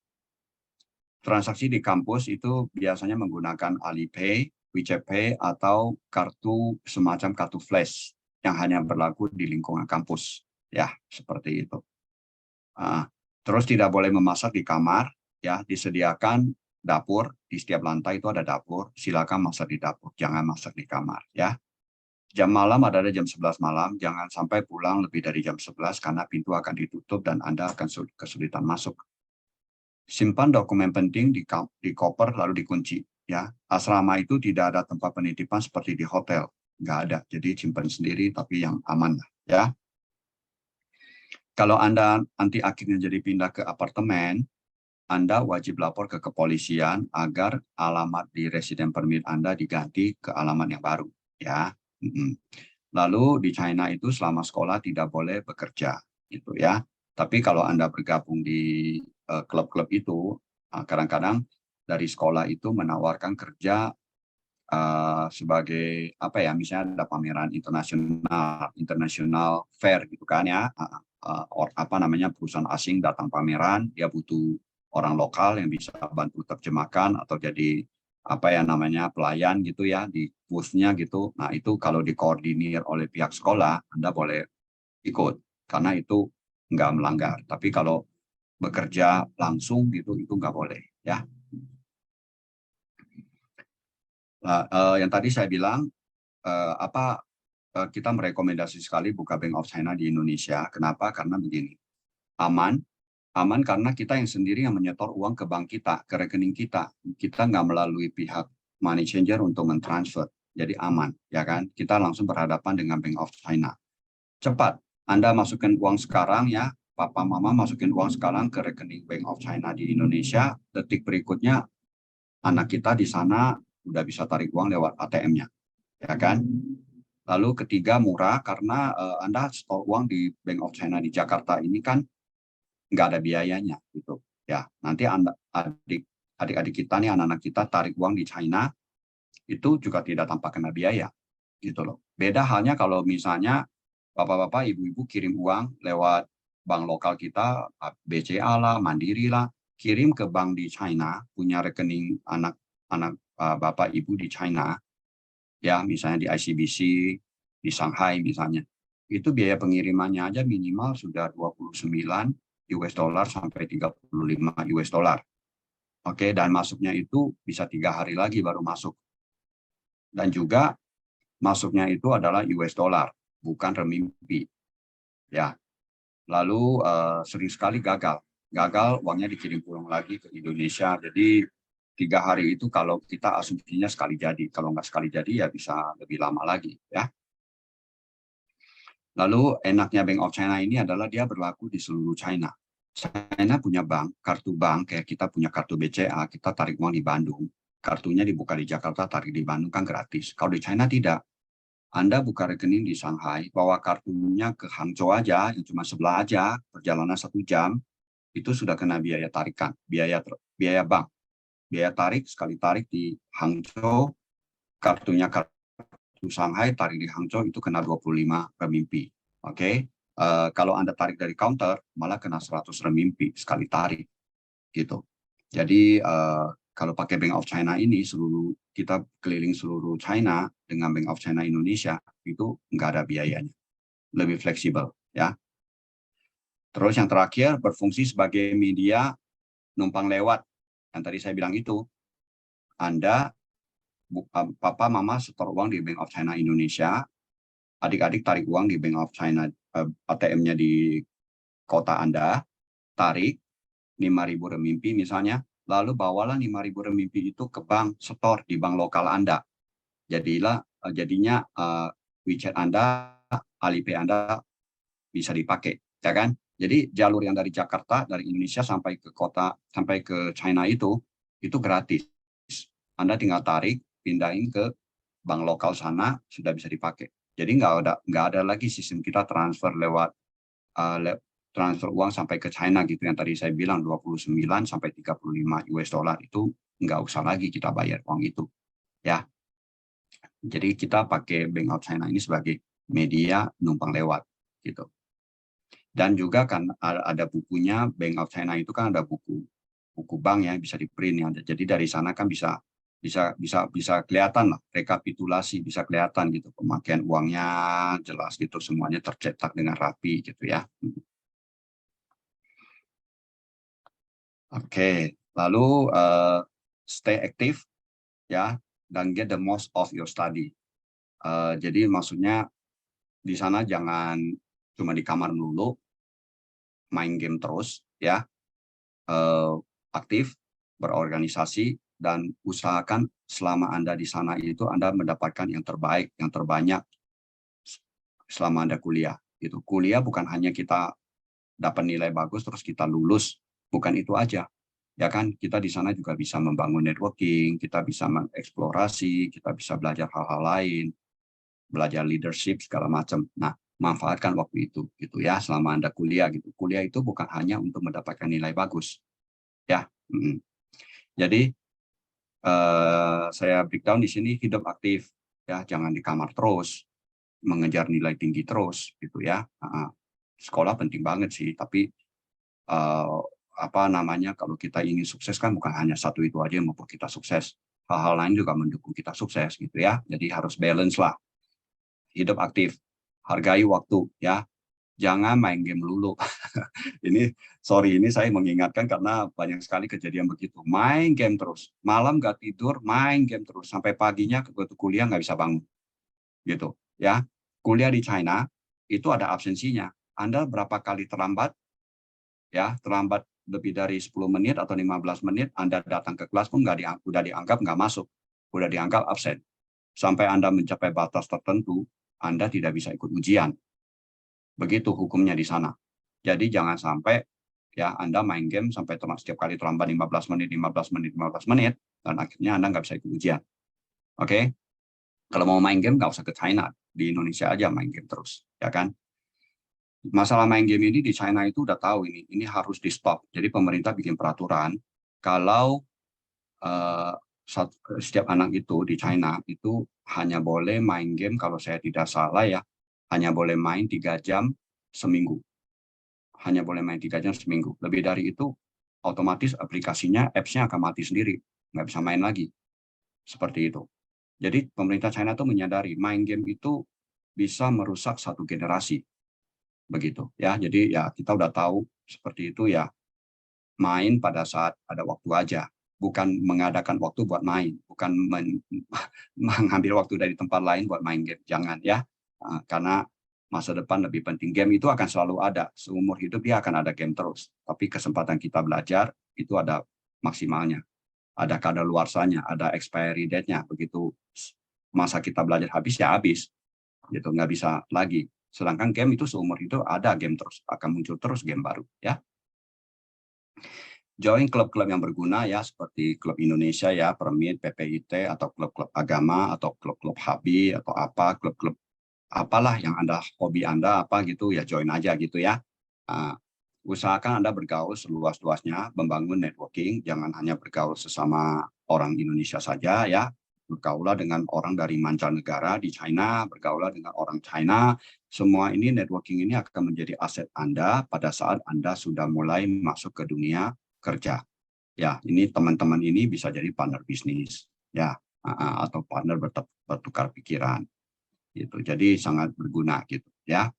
Transaksi di kampus itu biasanya menggunakan Alipay, WeChat Pay atau kartu semacam kartu flash yang hanya berlaku di lingkungan kampus ya, seperti itu. Terus tidak boleh memasak di kamar ya, disediakan dapur di setiap lantai itu ada dapur, silakan masak di dapur, jangan masak di kamar ya. Jam malam ada jam 11 malam, jangan sampai pulang lebih dari jam 11 karena pintu akan ditutup dan Anda akan kesulitan masuk. Simpan dokumen penting di koper lalu dikunci. Ya, asrama itu tidak ada tempat penitipan seperti di hotel, nggak ada. Jadi simpan sendiri tapi yang aman ya. Kalau Anda nanti akhirnya jadi pindah ke apartemen, Anda wajib lapor ke kepolisian agar alamat di resident permit Anda diganti ke alamat yang baru ya. Lalu di China itu selama sekolah tidak boleh bekerja gitu ya. Tapi kalau Anda bergabung di klub-klub itu, kadang-kadang dari sekolah itu menawarkan kerja sebagai apa ya, misalnya ada pameran internasional fair gitu kan ya. Perusahaan asing datang pameran, dia butuh orang lokal yang bisa bantu terjemahkan atau jadi pelayan gitu ya di booth-nya gitu. Nah itu kalau dikoordinir oleh pihak sekolah, Anda boleh ikut karena itu nggak melanggar. Tapi kalau bekerja langsung gitu itu nggak boleh ya. Yang tadi saya bilang kita merekomendasi sekali buka Bank of China di Indonesia. Kenapa? Karena begini, aman karena kita yang sendiri yang menyetor uang ke bank kita, ke rekening kita. Kita nggak melalui pihak money changer untuk mentransfer. Jadi aman, ya kan? Kita langsung berhadapan dengan Bank of China. Cepat, Anda masukkan uang sekarang ya, Papa Mama masukin uang sekarang ke rekening Bank of China di Indonesia. Detik berikutnya, anak kita di sana udah bisa tarik uang lewat ATM-nya, ya kan? Lalu ketiga, murah karena Anda store uang di Bank of China di Jakarta ini kan nggak ada biayanya gitu ya. Nanti adik-adik kita nih, anak-anak kita tarik uang di China itu juga tidak tanpa kena biaya gitu loh. Beda halnya kalau misalnya bapak-bapak, ibu-ibu kirim uang lewat bank lokal kita, BCA lah, Mandiri lah, kirim ke bank di China, punya rekening anak bapak ibu di China ya, misalnya di ICBC di Shanghai misalnya, itu biaya pengirimannya aja minimal sudah 29 US dollar sampai 35 US dollar. Oke, dan masuknya itu bisa 3 hari lagi baru masuk. Dan juga masuknya itu adalah US dollar, bukan renminbi. Ya. Lalu sering sekali gagal. Gagal, uangnya dikirim pulang lagi ke Indonesia. Jadi 3 hari itu kalau kita asumsinya sekali jadi. Kalau nggak sekali jadi ya bisa lebih lama lagi. Ya. Lalu enaknya Bank of China ini adalah dia berlaku di seluruh China. China punya bank, kartu bank, kayak kita punya kartu BCA, kita tarik uang di Bandung. Kartunya dibuka di Jakarta, tarik di Bandung kan gratis. Kalau di China tidak. Anda buka rekening di Shanghai, bawa kartunya ke Hangzhou aja, yang cuma sebelah aja, perjalanan 1 jam, itu sudah kena biaya tarikan, biaya bank. Biaya tarik, sekali tarik di Hangzhou, kartunya Shanghai, tarik di Hangzhou itu kena 25 renminbi. Oke. Kalau Anda tarik dari counter malah kena 100 renminbi sekali tarik gitu. Jadi kalau pakai Bank of China ini kita keliling seluruh China dengan Bank of China Indonesia itu nggak ada biayanya. Lebih fleksibel ya. Terus yang terakhir berfungsi sebagai media numpang lewat. Yang tadi saya bilang itu. Anda Papa Mama setor uang di Bank of China Indonesia, adik-adik tarik uang di Bank of China ATM-nya di kota Anda, tarik 5.000 renminbi misalnya, lalu bawalah 5.000 renminbi itu ke bank, setor di bank lokal Anda. Jadinya WeChat Anda, Alipay Anda bisa dipakai, ya kan? Jadi jalur yang dari Jakarta, dari Indonesia sampai ke China itu gratis. Anda tinggal tarik, pindahin ke bank lokal sana, sudah bisa dipakai. Jadi nggak ada lagi sistem kita transfer lewat transfer uang sampai ke China gitu yang tadi saya bilang 29 sampai 35 US dollar itu nggak usah lagi kita bayar uang itu, ya. Jadi kita pakai Bank of China ini sebagai media numpang lewat gitu. Dan juga kan ada bukunya Bank of China itu kan ada buku bank ya, bisa di print ya. Jadi dari sana kan bisa kelihatan lah, rekapitulasi bisa kelihatan gitu, pemakaian uangnya jelas gitu, semuanya tercetak dengan rapi gitu ya. Oke, lalu stay active ya, dan get the most of your study. Jadi maksudnya di sana jangan cuma di kamar melulu, main game terus ya, aktif, berorganisasi, dan usahakan selama Anda di sana itu Anda mendapatkan yang terbaik, yang terbanyak selama Anda kuliah. Gitu. Kuliah bukan hanya kita dapat nilai bagus terus kita lulus, bukan itu aja. Ya kan, kita di sana juga bisa membangun networking, kita bisa mengeksplorasi, kita bisa belajar hal-hal lain, belajar leadership segala macam. Nah, manfaatkan waktu itu gitu ya selama Anda kuliah gitu. Kuliah itu bukan hanya untuk mendapatkan nilai bagus. Ya. Jadi saya breakdown di sini, hidup aktif ya, jangan di kamar terus, mengejar nilai tinggi terus gitu ya. Sekolah penting banget sih, tapi kalau kita ingin sukses kan bukan hanya satu itu aja yang membuat kita sukses. Hal-hal lain juga mendukung kita sukses gitu ya. Jadi harus balance lah. Hidup aktif, hargai waktu ya. Jangan main game dulu. Ini saya mengingatkan karena banyak sekali kejadian begitu. Main game terus, malam nggak tidur, main game terus sampai paginya ke kuliah nggak bisa bangun, gitu ya. Kuliah di China itu ada absensinya. Anda berapa kali terlambat, ya terlambat lebih dari 10 menit atau 15 menit, Anda datang ke kelas pun udah dianggap nggak masuk, udah dianggap absen. Sampai Anda mencapai batas tertentu, Anda tidak bisa ikut ujian. Begitu hukumnya di sana. Jadi jangan sampai ya Anda main game sampai setiap kali terlambat 15 menit, dan akhirnya Anda nggak bisa ikut ujian. Oke? Kalau mau main game nggak usah ke China, di Indonesia aja main game terus, ya kan? Masalah main game ini di China itu udah tahu ini harus di stop. Jadi pemerintah bikin peraturan kalau setiap anak itu di China itu hanya boleh main game, kalau saya tidak salah ya, hanya boleh main 3 jam seminggu. Hanya boleh main 3 jam seminggu. Lebih dari itu, otomatis aplikasinya, apps-nya akan mati sendiri. Nggak bisa main lagi. Seperti itu. Jadi pemerintah China itu menyadari main game itu bisa merusak satu generasi. Begitu ya. Jadi ya kita udah tahu seperti itu ya. Main pada saat ada waktu aja. Bukan mengadakan waktu buat main. Bukan mengambil waktu dari tempat lain buat main game. Jangan ya. Karena masa depan lebih penting. Game itu akan selalu ada. Seumur hidup dia akan ada game terus. Tapi kesempatan kita belajar itu ada maksimalnya. Ada kadaluarsanya, ada expiry date-nya. Begitu masa kita belajar habis, ya habis. Gitu, nggak bisa lagi. Sedangkan game itu seumur hidup ada game terus. Akan muncul terus game baru. Ya. Join klub-klub yang berguna ya, seperti Klub Indonesia ya, Permit, PPIT, atau klub-klub agama, atau klub-klub HABI, atau apa, klub-klub apalah yang Anda, hobi Anda apa gitu ya, join aja gitu ya. Usahakan Anda bergaul seluas-luasnya, membangun networking, jangan hanya bergaul sesama orang Indonesia saja ya. Bergaulah dengan orang dari mancanegara di China, bergaulah dengan orang China. Semua ini, networking ini akan menjadi aset Anda pada saat Anda sudah mulai masuk ke dunia kerja. Ya, ini teman-teman ini bisa jadi partner bisnis ya, atau partner bertukar pikiran. Gitu. Jadi sangat berguna gitu ya.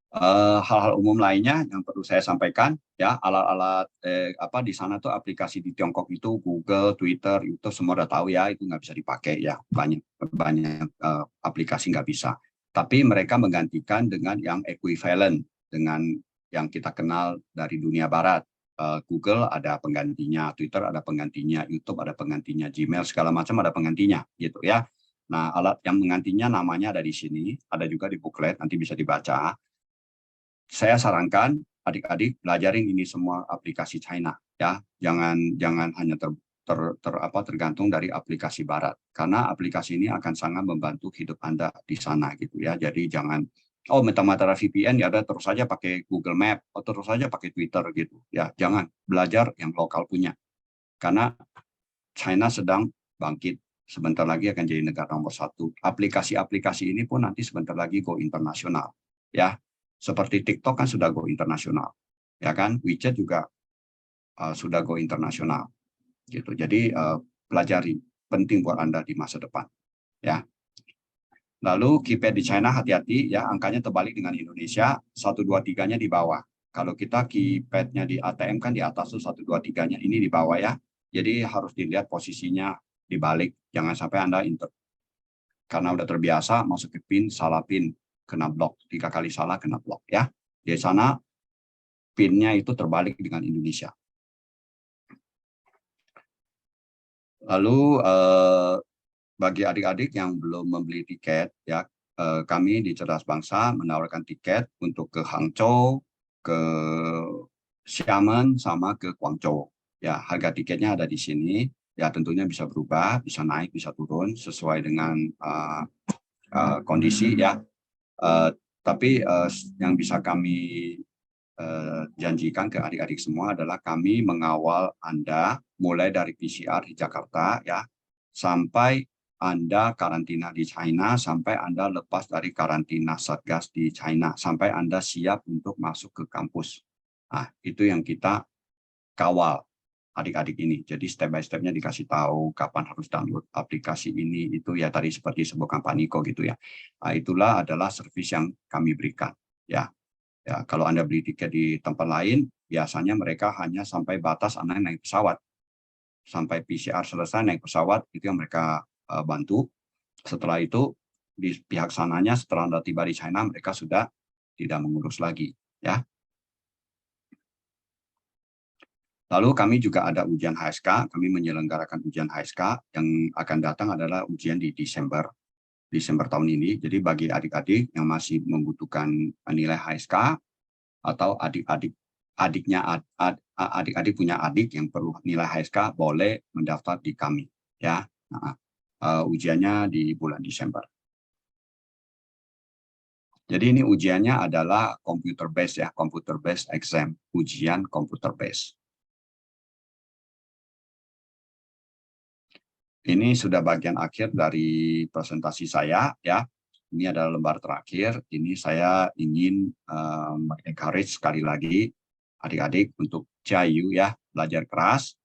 Hal-hal umum lainnya yang perlu saya sampaikan, ya, alat-alat di sana tuh aplikasi di Tiongkok itu Google, Twitter, YouTube semua udah tahu ya, itu nggak bisa dipakai ya, banyak aplikasi nggak bisa. Tapi mereka menggantikan dengan yang equivalent dengan yang kita kenal dari dunia barat. Google ada penggantinya, Twitter ada penggantinya, YouTube ada penggantinya, Gmail segala macam ada penggantinya, gitu ya. Nah, alat yang menggantinya namanya ada di sini, ada juga di booklet, nanti bisa dibaca. Saya sarankan adik-adik belajarin ini semua aplikasi China, ya, jangan hanya tergantung dari aplikasi Barat, karena aplikasi ini akan sangat membantu hidup Anda di sana, gitu ya. Jadi jangan mata-mata VPN ya, ada terus saja pakai Google Map atau terus saja pakai Twitter gitu, ya. Jangan, belajar yang lokal punya, karena China sedang bangkit. Sebentar lagi akan jadi negara nomor 1. Aplikasi-aplikasi ini pun nanti sebentar lagi go internasional, ya. Seperti TikTok kan sudah go internasional, ya kan? WeChat juga sudah go internasional, gitu. Jadi pelajari, penting buat Anda di masa depan, ya. Lalu keypad di China hati-hati, ya, angkanya terbalik dengan Indonesia, 1, 2, 3-nya di bawah. Kalau kita keypadnya di ATM kan di atas tuh 1, 2, 3-nya, ini di bawah ya. Jadi harus dilihat posisinya dibalik, jangan sampai Anda karena udah terbiasa masuk ke PIN, salah PIN, kena blok, 3 kali salah kena blok, ya. Di sana PIN-nya itu terbalik dengan Indonesia. Lalu bagi adik-adik yang belum membeli tiket, ya, kami di Cerdas Bangsa menawarkan tiket untuk ke Hangzhou, ke Xiamen, sama ke Guangzhou. Ya, harga tiketnya ada di sini. Ya, tentunya bisa berubah, bisa naik, bisa turun sesuai dengan kondisi, ya. Tapi yang bisa kami janjikan ke adik-adik semua adalah kami mengawal Anda mulai dari PCR di Jakarta, ya, sampai Anda karantina di China, sampai Anda lepas dari karantina Satgas di China, sampai Anda siap untuk masuk ke kampus. Nah, itu yang kita kawal adik-adik ini. Jadi step by step-nya dikasih tahu kapan harus download aplikasi ini, itu ya tadi seperti sebutkan Pak Niko gitu ya. Nah, itulah adalah servis yang kami berikan, ya. Ya, kalau Anda beli tiket di tempat lain, biasanya mereka hanya sampai batas Anda naik pesawat. Sampai PCR selesai naik pesawat, itu yang mereka bantu. Setelah itu, di pihak sananya, setelah Anda tiba di China, mereka sudah tidak mengurus lagi, ya. Lalu kami juga ada ujian HSK, kami menyelenggarakan ujian HSK, yang akan datang adalah ujian di Desember tahun ini. Jadi bagi adik-adik yang masih membutuhkan nilai HSK, atau adik-adik punya adik yang perlu nilai HSK, boleh mendaftar di kami, ya. Nah, ujiannya di bulan Desember. Jadi ini ujiannya adalah computer based, ya, computer based exam, ujian computer based. Ini sudah bagian akhir dari presentasi saya, ya. Ini adalah lembar terakhir. Ini saya ingin encourage sekali lagi adik-adik untuk jayu, ya, belajar keras.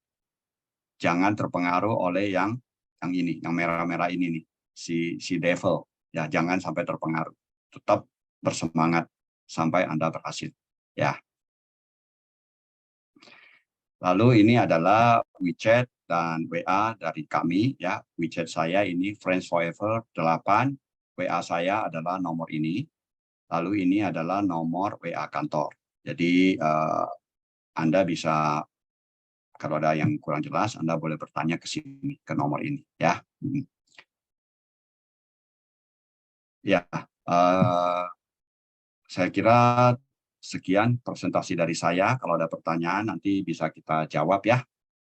Jangan terpengaruh oleh yang ini, yang merah-merah ini nih, si devil. Ya, jangan sampai terpengaruh. Tetap bersemangat sampai Anda berhasil, ya. Lalu ini adalah WeChat dan WA dari kami, ya. WeChat saya ini Friends Forever 8, WA saya adalah nomor ini. Lalu ini adalah nomor WA kantor. Jadi Anda bisa, kalau ada yang kurang jelas, Anda boleh bertanya ke sini, ke nomor ini, ya. Ya, saya kira sekian presentasi dari saya. Kalau ada pertanyaan nanti bisa kita jawab, ya.